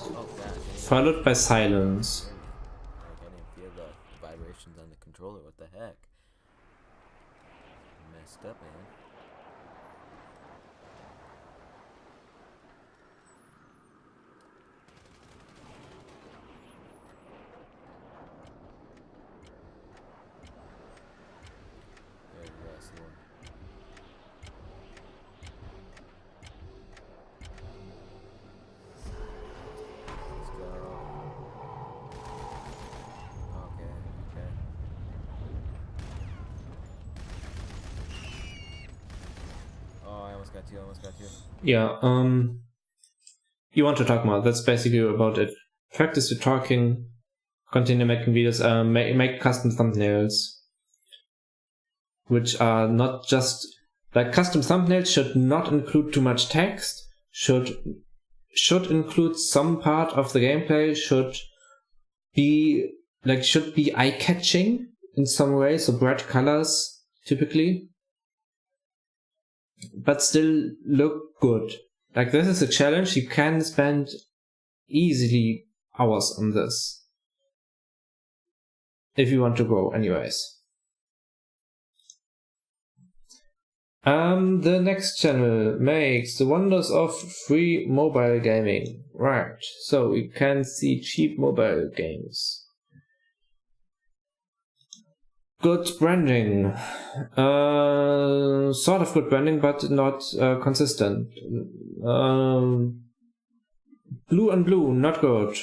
followed by silence. Like, I didn't feel the vibrations on the controller. What the heck? Messed up, man. There's the last one. Let's go. Okay, okay. Oh, I almost got you, Yeah, you want to talk more, that's basically about it. Practice your talking, continue making videos, make custom thumbnails. Which are not just, like, custom thumbnails should not include too much text, should include some part of the gameplay, should be eye-catching in some way, so bright colors, typically. But still look good. Like, this is a challenge, you can spend easily hours on this. If you want to grow, anyways. The next channel makes the wonders of free mobile gaming. Right, so you can see cheap mobile games. Good branding. Sort of good branding, but not consistent. Blue and blue, not good.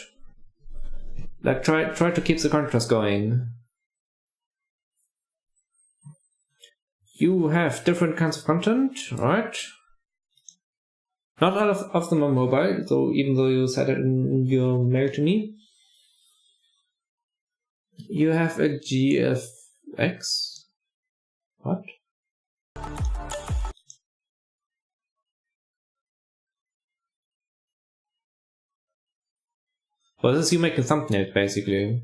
Like, try to keep the contrast going. You have different kinds of content, right? Not all of them are mobile, so even though you said it in your mail to me. You have a GFX? What? Well, this is you making thumbnails, basically.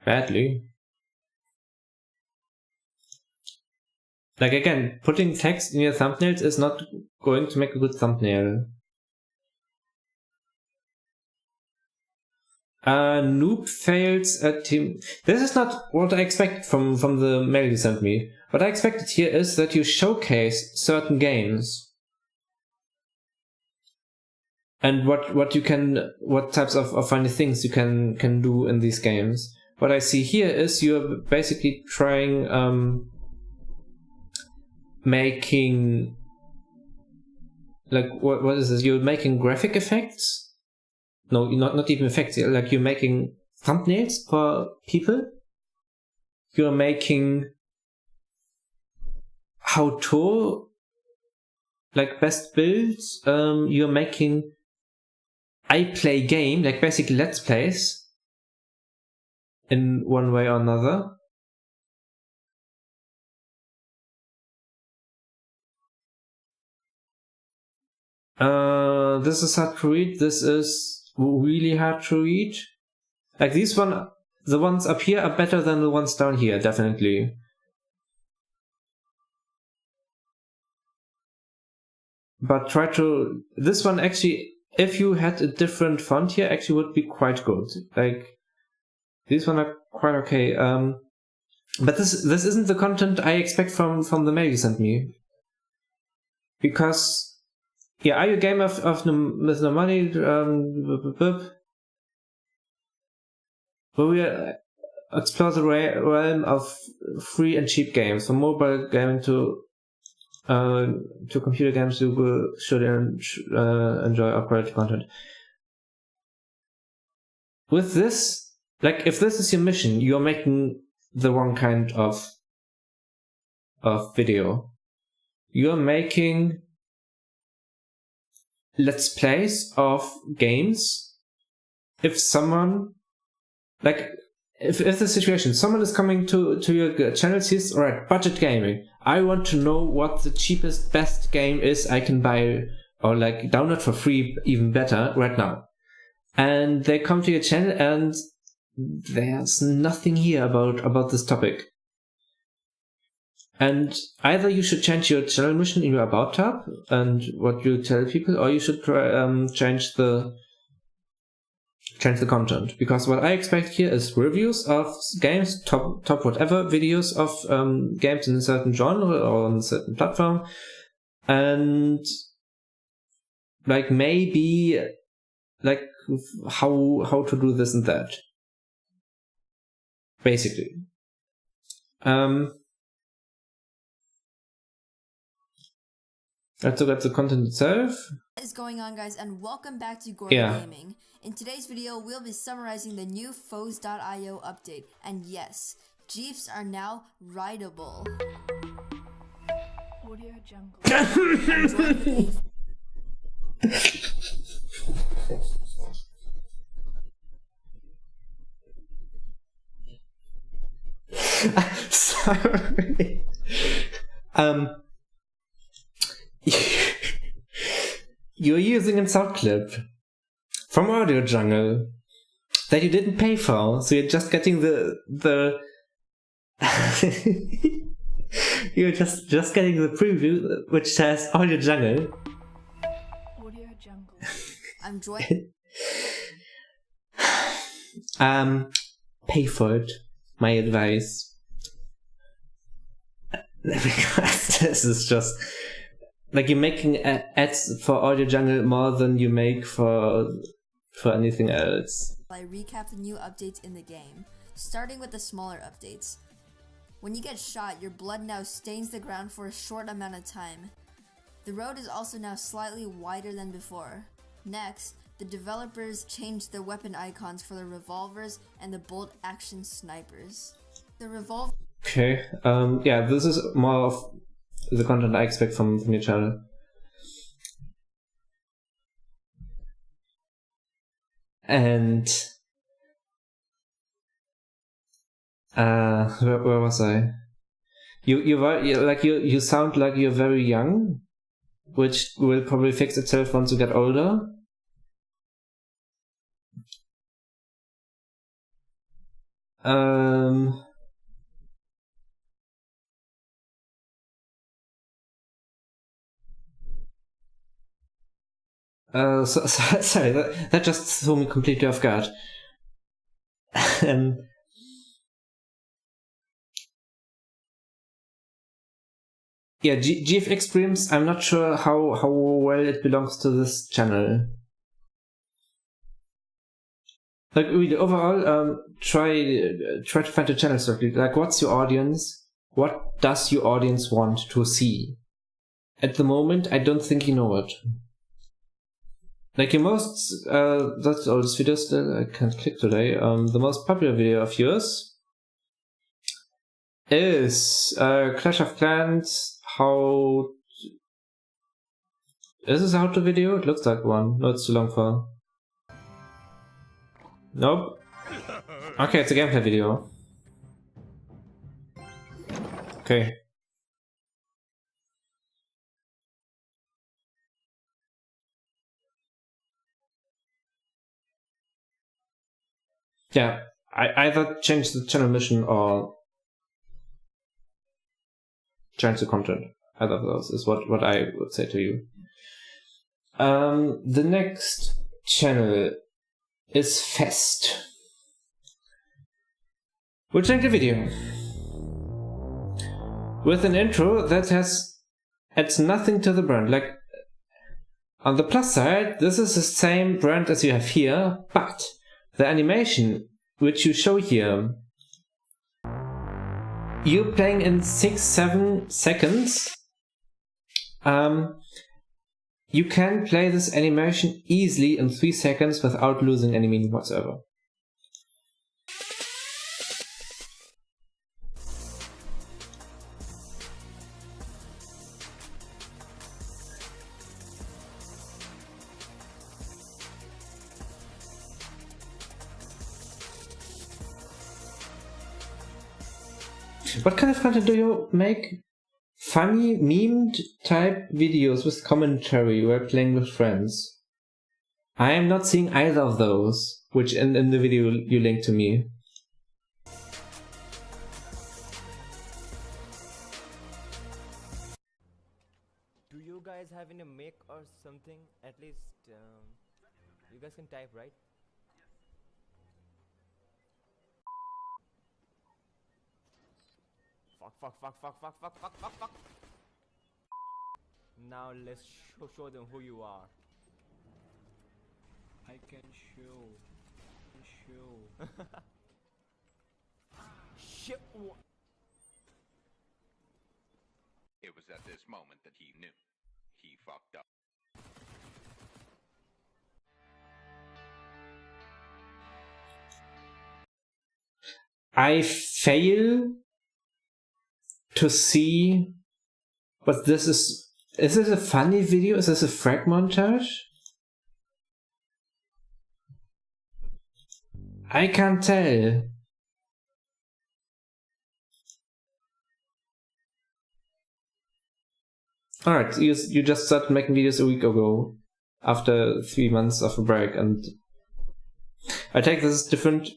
Badly. Like, again, putting text in your thumbnails is not going to make a good thumbnail. Noob fails at team. This is not what I expect from the mail you sent me. What I expected here is that you showcase certain games. And what types of funny things you can do in these games. What I see here is you're basically trying, making, like, what is this? You're making graphic effects? No, not even effects. Like, you're making thumbnails for people. You're making how-to, like, best builds. You're making I play game, like basically let's plays, in one way or another. This is hard to read. This is really hard to read. Like, these one the ones up here are better than the ones down here, definitely. But try to... This one actually, if you had a different font here, actually would be quite good. Like, these one are quite okay. But this isn't the content I expect from the mail you sent me. Because, yeah, are you a gamer with no money? Will we explore the realm of free and cheap games, from mobile gaming to computer games? You should enjoy our quality content. With this, like, if this is your mission, you're making the wrong kind of video. You're making let's plays of games. If someone, like, if the situation, someone is coming to your channel, says, alright, budget gaming, I want to know what the cheapest, best game is I can buy, or like download for free, even better, right now. And they come to your channel and there's nothing here about this topic. And either you should change your channel mission in your About tab and what you tell people, or you should try, change the content. Because what I expect here is reviews of games, top whatever videos of games in a certain genre or on a certain platform, and like maybe like how to do this and that. Basically. Let's look at the content itself. What is going on, guys, and welcome back to Gore Gaming. In today's video, we'll be summarizing the new Foes.io update, and yes, Jeeps are now rideable. Audio Jungle. Sorry. You're using a sound clip from Audio Jungle that you didn't pay for, so you're just getting the you're just getting the preview which says Audio Jungle. Audio Jungle. I'm joined. Pay for it. My advice. Because this is just like you're making ads for Audio Jungle more than you make for anything else. I recap the new updates in the game, starting with the smaller updates. When you get shot, your blood now stains the ground for a short amount of time. The road is also now slightly wider than before. Next, the developers changed the weapon icons for the revolvers and the bolt action snipers. The revolver. Okay, yeah, this is more of the content I expect from your channel. And where was I? You sound like you're very young, which will probably fix itself once you get older. Sorry, that just threw me completely off guard. Yeah, GFX streams, I'm not sure how well it belongs to this channel. Like, really, overall, try to find a channel strategy. Like, what's your audience? What does your audience want to see? At the moment, I don't think you know it. Like, your most, that's all these videos that I can't click today. The most popular video of yours is Clash of Clans. Is this a how to video? It looks like one. No, it's too long for. Nope. Okay, it's a gameplay video. Okay. Yeah, I either change the channel mission or change the content. Either of those is what I would say to you. The next channel is Fest. We'll check the video with an intro that adds nothing to the brand. Like, on the plus side, this is the same brand as you have here, but the animation which you show here, you playing in 6-7 seconds, you can play this animation easily in 3 seconds without losing any meaning whatsoever. What kind of content do you make? Funny, memed type videos with commentary while playing with friends. I am not seeing either of those, which in the video you linked to me. Do you guys have any mic or something? At least you guys can type, right? Fuck. Now let's show them who you are. I can show. Shit. It was at this moment that he knew. He fucked up. I fail to see what this is. Is this a funny video? Is this a frag montage? I can't tell. Alright, you just started making videos a week ago after 3 months of a break, and I take this as different.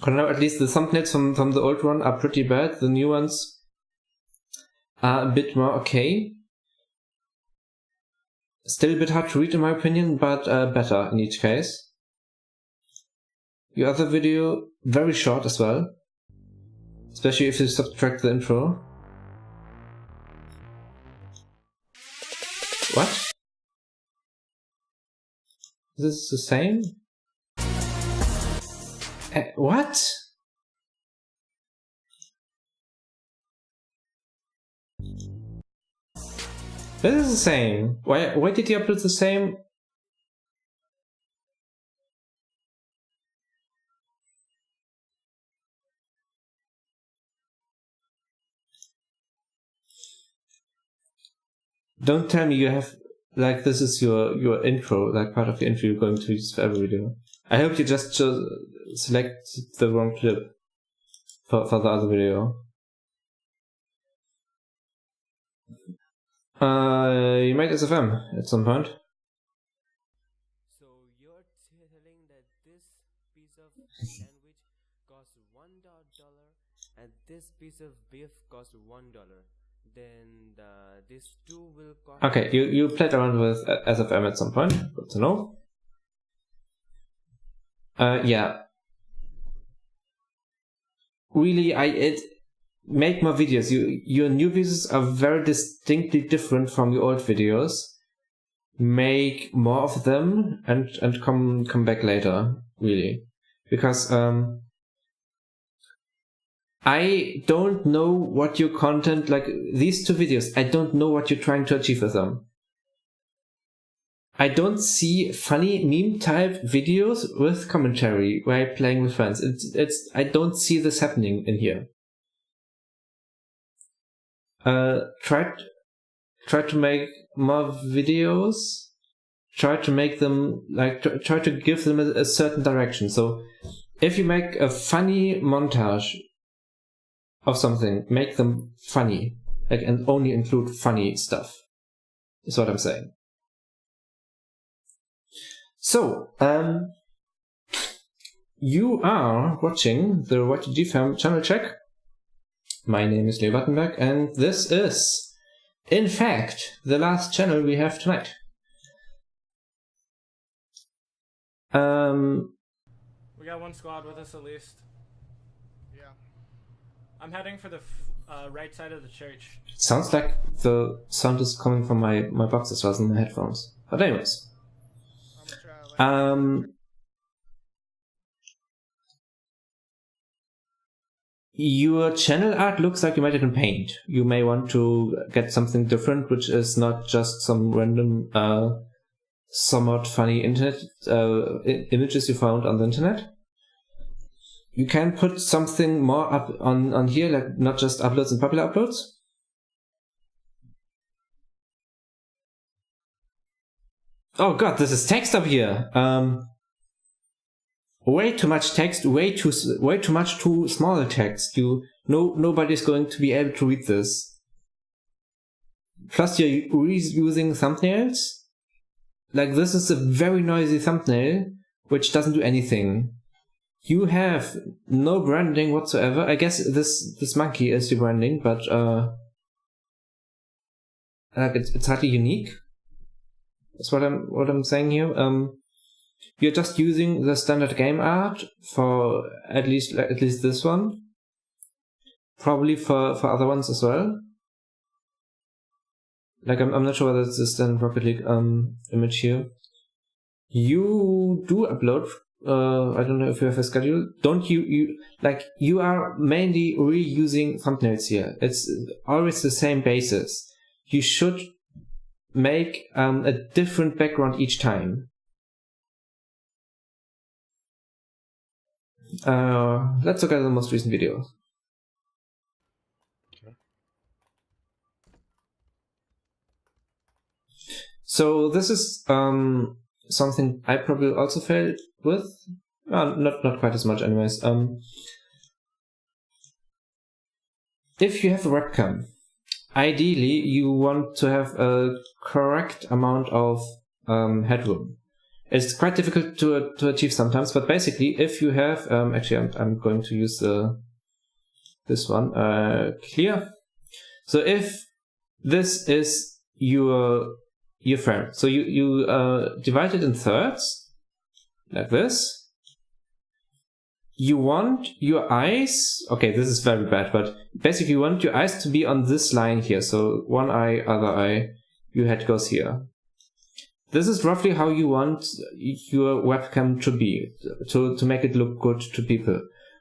I don't know, at least the thumbnails from the old one are pretty bad. The new ones are a bit more okay. Still a bit hard to read in my opinion, but better in each case. Your other video, very short as well. Especially if you subtract the intro. What? Is this the same? What? This is the same. Why did you upload the same? Don't tell me you have, like, this is your intro, like part of the intro you're going to use for every video. I hope you just select the wrong clip for the other video. You made SFM at some point. So you're telling that this piece of sandwich costs $1 and this piece of beef costs $1. Then these two will cost. Okay, you played around with SFM at some point. Good to know. Yeah. Really, make more videos. Your new videos are very distinctly different from your old videos. Make more of them and come back later, really. Because I don't know what your content, like these two videos, I don't know what you're trying to achieve with them. I don't see funny meme type videos with commentary while playing with friends. I don't see this happening in here. Try to make more videos. Try to make them, like, try to give them a certain direction. So if you make a funny montage of something, make them funny, like, and only include funny stuff, is what I'm saying. You are watching the YTGFam channel check. My name is Leo Wattenberg, and this is, in fact, the last channel we have tonight. We got one squad with us at least. Yeah. I'm heading for the right side of the church. Sounds like the sound is coming from my boxes rather than the headphones. But anyways. Your channel art looks like you made it in Paint. You may want to get something different, which is not just some random, somewhat funny internet images you found on the internet. You can put something more up on here, like not just uploads and popular uploads. Oh god, this is text up here. Way too much text, way too much too small text. Nobody's going to be able to read this. Plus you're reusing thumbnails. Like this is a very noisy thumbnail, which doesn't do anything. You have no branding whatsoever. I guess this monkey is your branding, but it's hardly unique. That's what I'm saying here. You're just using the standard game art for at least this one. Probably for other ones as well. Like I'm not sure whether it's the standard Rocket League image here. You do upload. I don't know if you have a schedule. Don't you like you are mainly reusing thumbnails here. It's always the same basis. You should make a different background each time. Let's look at the most recent video. Okay. So this is something I probably also failed with. Not quite as much anyways. If you have a webcam, ideally you want to have a correct amount of headroom. It's quite difficult to achieve sometimes, but basically, if you have, actually, I'm going to use this one, clear. So if this is your frame, so you divide it in thirds, like this. You want your eyes, okay, this is very bad, but basically you want your eyes to be on this line here. So one eye, other eye, your head goes here. This is roughly how you want your webcam to be, to make it look good to people.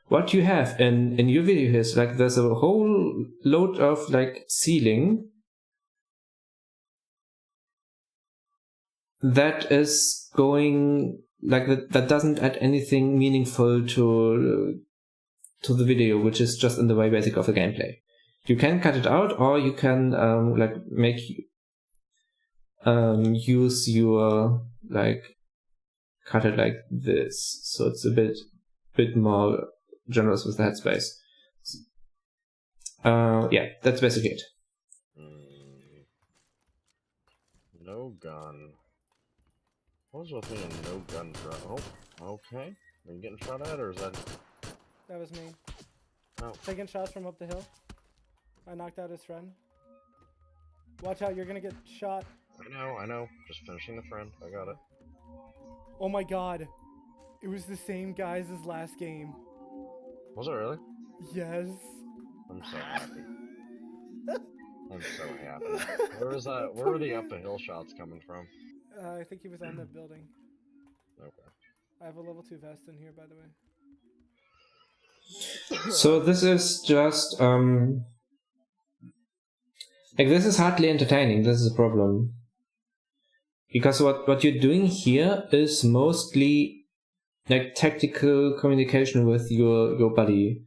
What you have in your video here is like there's a whole load of like ceiling that is going like that doesn't add anything meaningful to the video, which is just in the way basic of the gameplay. You can cut it out, or you can like make use your like cut it like this, so it's a bit more generous with the headspace. Yeah, that's basically it. No gun. What was with me and no gun throw? Oh, okay. Are you getting shot at, or is that? That was me. Oh. Taking shots from up the hill. I knocked out his friend. Watch out, you're gonna get shot. I know. Just finishing the friend. I got it. Oh my god. It was the same guys as last game. Was it really? Yes. I'm so happy. I'm so happy. Where were the up the hill shots coming from? I think he was on that building. Okay. I have a level 2 vest in here, by the way. So this is just like this is hardly entertaining. This is a problem. Because what you're doing here is mostly like tactical communication with your buddy.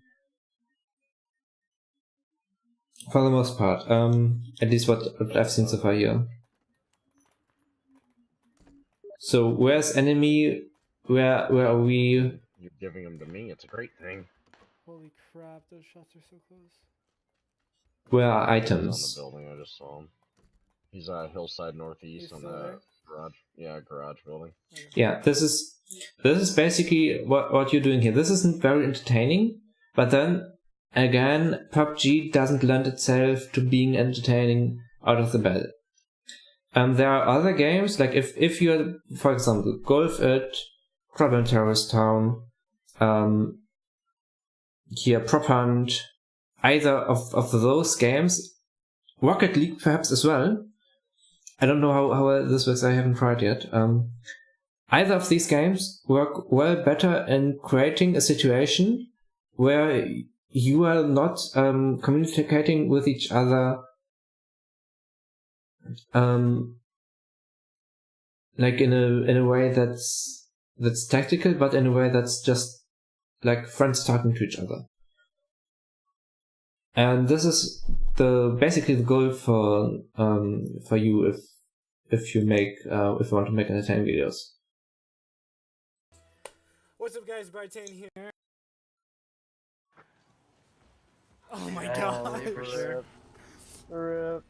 For the most part. At least what I've seen so far here. So where's enemy? Where are we? You're giving them to me. It's a great thing. Holy crap, those shots are so close. Where are items? He's on the building, I just saw him. He's hillside northeast on the garage. Yeah, garage building. Yeah, this is this is basically what you're doing here. This isn't very entertaining, but then again, PUBG doesn't lend itself to being entertaining out of the bat. There are other games, like if you're, for example, Golf It, Problem Terrorist Town, here Prop Hunt, either of those games, Rocket League perhaps as well. I don't know how this works, I haven't tried yet. Either of these games work well better in creating a situation where you are not communicating with each other like in a way that's tactical, but in a way that's just like friends talking to each other. And this is basically the goal for you if you want to make entertaining videos. What's up, guys? Bartane here. Oh my god. For sure. Rip.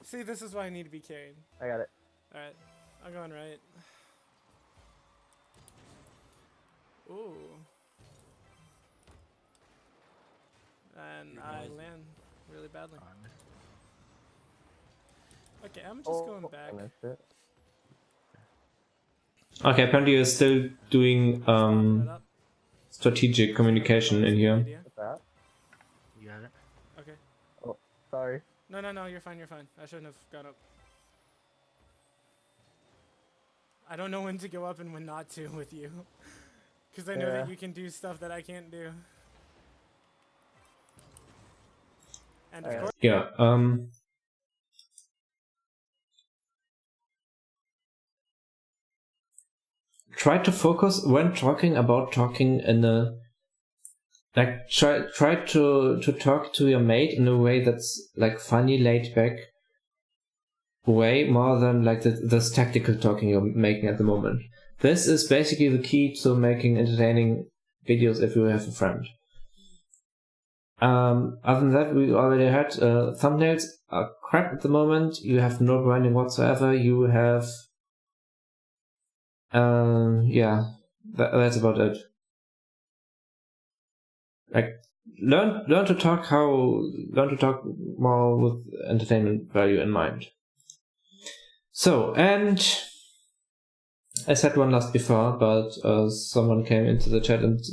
See, this is why I need to be carried. I got it. Alright, I'm going right. Ooh. And I land really badly. Okay, I'm just going back. Okay, apparently you're still doing strategic communication in here. What's that? You got it? Okay. Oh, sorry. No, you're fine, you're fine. I shouldn't have gone up. I don't know when to go up and when not to with you. Because I know that you can do stuff that I can't do. And of course... Yeah, try to focus when talking in a... Like, try to talk to your mate in a way that's, like, funny, laid-back way, more than, like, this tactical talking you're making at the moment. This is basically the key to making entertaining videos if you have a friend. Other than that, we already had thumbnails are crap at the moment. You have no branding whatsoever. You have... yeah, that's about it. Like, learn to talk more with entertainment value in mind. So, and I said one last before, but someone came into the chat and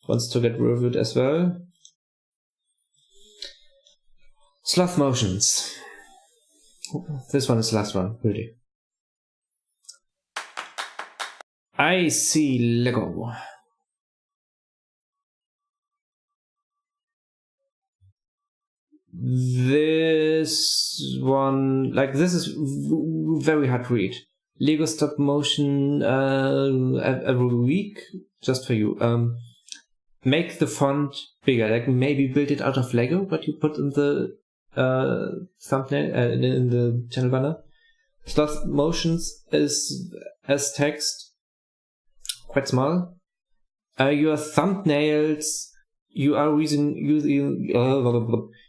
wants to get reviewed as well. Sloth motions. This one is the last one, really. I see Lego. This one, like, this is very hard to read. Lego stop motion every week, just for you. Make the font bigger, like maybe build it out of Lego, what you put in the thumbnail, in the channel banner. Sloth motions is as text, quite small. Your thumbnails, you are reusing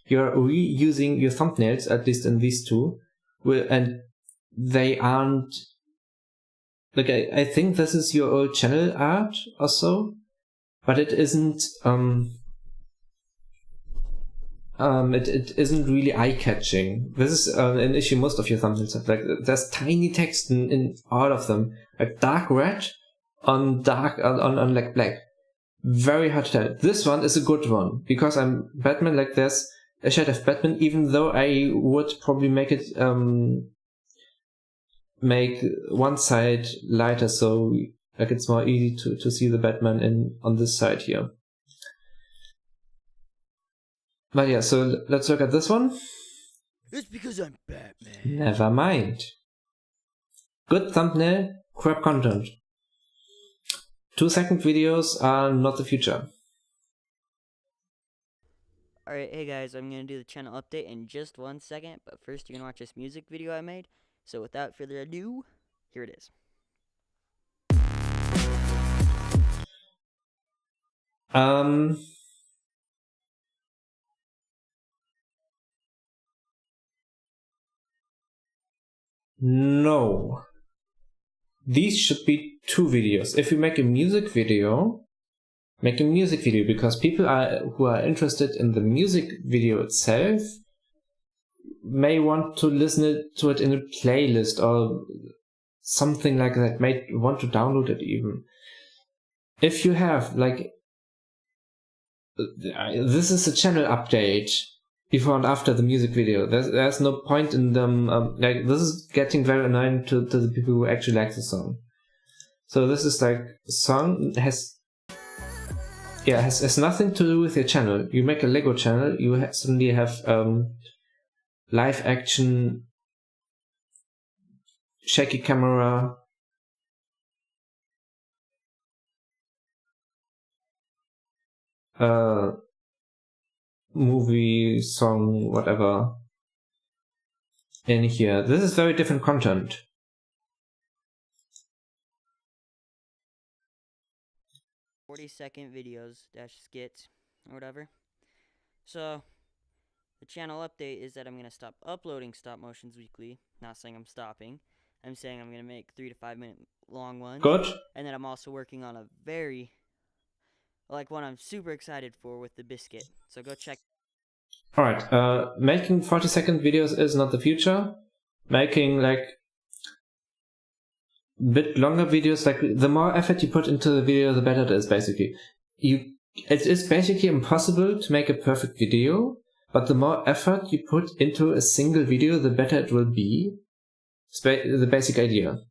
your thumbnails, at least in these two, and they aren't, like, I think this is your old channel art or so, but it isn't it isn't really eye-catching. This is an issue most of your thumbnails have. Like, there's tiny text in all of them, like dark red on like black. Very hard to tell. This one is a good one because I'm Batman. Like, there's a shade of Batman, even though I would probably make it make one side lighter, so like it's more easy to see the Batman on this side here. But yeah, so let's look at this one. It's because I'm Batman. Never mind. Good thumbnail, crap content. 2-second videos are not the future. Alright, hey guys, I'm going to do the channel update in just 1 second, but first you're going to watch this music video I made. So without further ado, here it is. No. these should be 2 videos. If you make a music video, because people who are interested in the music video itself may want to listen to it in a playlist or something like that, may want to download it even. If you have, like, this is a channel update before and after the music video, there's no point in them, like, this is getting very annoying to the people who actually like the song. So this is like, song has nothing to do with your channel. You make a Lego channel, you suddenly have live action, shaky camera, movie, song, whatever in here. This is very different content. "40-second videos / skits or whatever." So the channel update is that I'm gonna stop uploading stop motions weekly. Not saying I'm stopping. I'm saying I'm gonna make 3 to 5 minute long ones. Good. And then I'm also working on a very, like, one I'm super excited for with the biscuit. So go check. Alright, making 40-second videos is not the future. Making, like, bit longer videos, like, the more effort you put into the video, the better it is, basically. It is basically impossible to make a perfect video, but the more effort you put into a single video, the better it will be. It's the basic idea.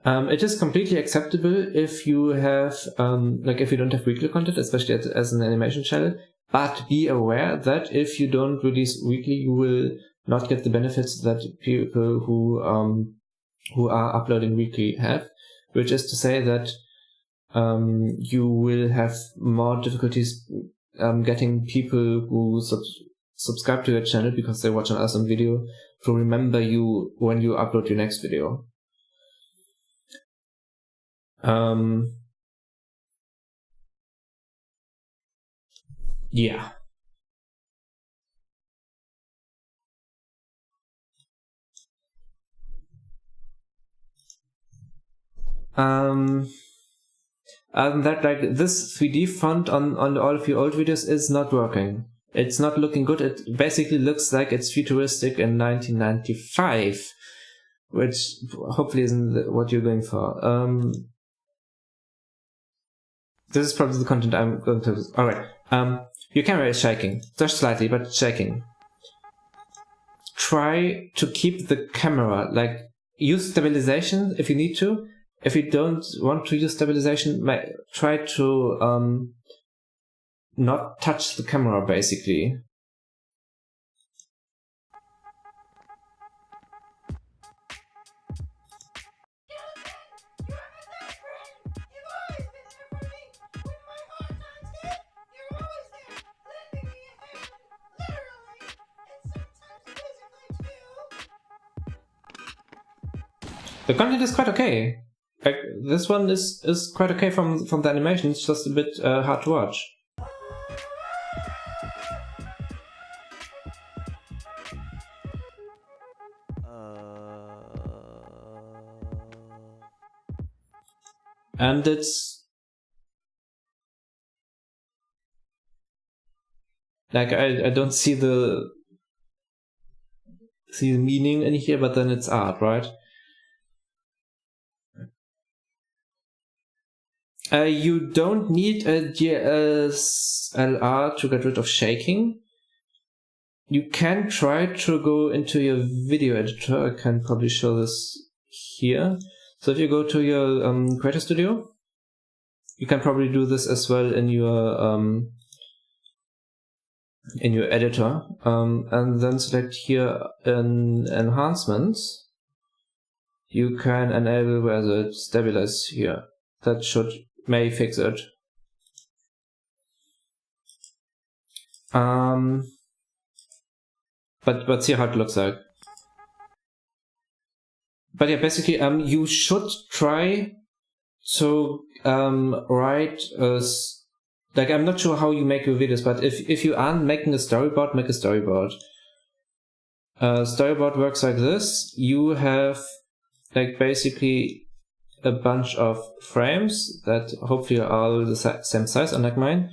It is completely acceptable if you have, like, if you don't have weekly content, especially as an animation channel, but be aware that if you don't release weekly, you will not get the benefits that people who are uploading weekly have, which is to say that you will have more difficulties getting people who subscribe to your channel because they watch an awesome video to remember you when you upload your next video. Yeah. Other than that, like, this 3D font on all of your old videos is not working. It's not looking good. It basically looks like it's futuristic in 1995, which hopefully isn't what you're going for. This is probably the content I'm going to... Alright, your camera is shaking. Just slightly, but shaking. Try to keep the camera, like, use stabilization if you need to. If you don't want to use stabilization, try to not touch the camera, basically. The content is quite okay. Like, this one is quite okay from the animation. It's just a bit hard to watch. And it's like, I don't see the meaning in here, but then it's art, right? You don't need a DSLR to get rid of shaking. You can try to go into your video editor. I can probably show this here. So if you go to your Creator Studio, you can probably do this as well in your editor, and then select here in enhancements. You can enable where the stabilize here. That may fix it. But see how it looks like. But yeah, basically, you should try to write like, I'm not sure how you make your videos, but if you aren't making a storyboard, make a storyboard. Storyboard works like this. You have, like, basically a bunch of frames that hopefully are all the same size, unlike mine.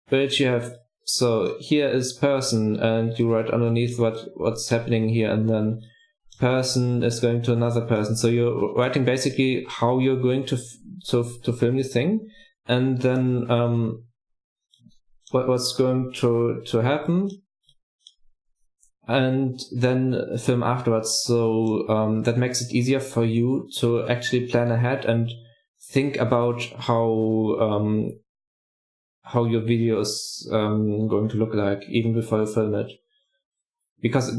But you have, so here is person, and you write underneath what's happening here, and then person is going to another person. So you're writing basically how you're going to film your thing, and then what's going to happen, and then film afterwards. So that makes it easier for you to actually plan ahead and think about how your video is going to look like even before you film it. Because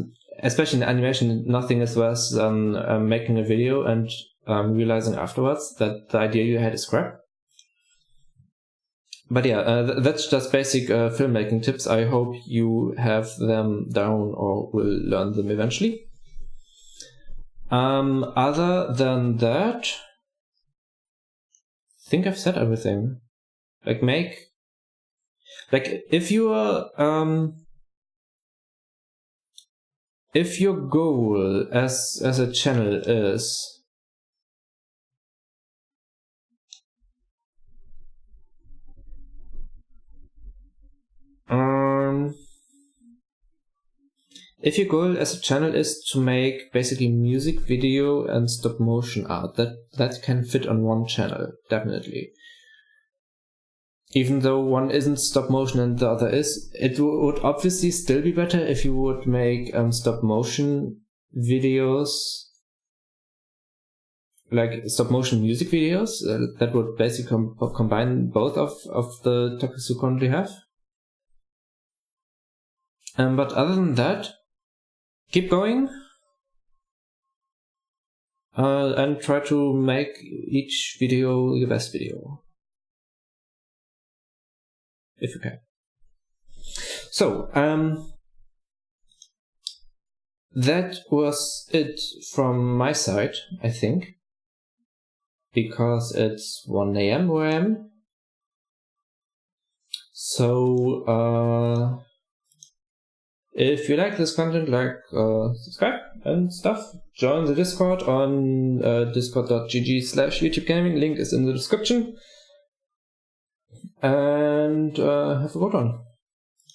especially in animation, nothing is worse than making a video and realizing afterwards that the idea you had is crap. But yeah, that's just basic filmmaking tips. I hope you have them down or will learn them eventually. Other than that, I think I've said everything. If your goal as a channel is if your goal as a channel is to make basically music video and stop motion art, that can fit on one channel, definitely. Even though one isn't stop motion and the other is, it would obviously still be better if you would make stop motion videos, like stop motion music videos, that would basically combine both of the topics you currently have. But other than that, keep going and try to make each video your best video, if you can. So, that was it from my side, I think, because it's 1 AM where I am. So, if you like this content, subscribe and stuff. Join the Discord on discord.gg/YouTubeGaming. Link is in the description. And have a good one.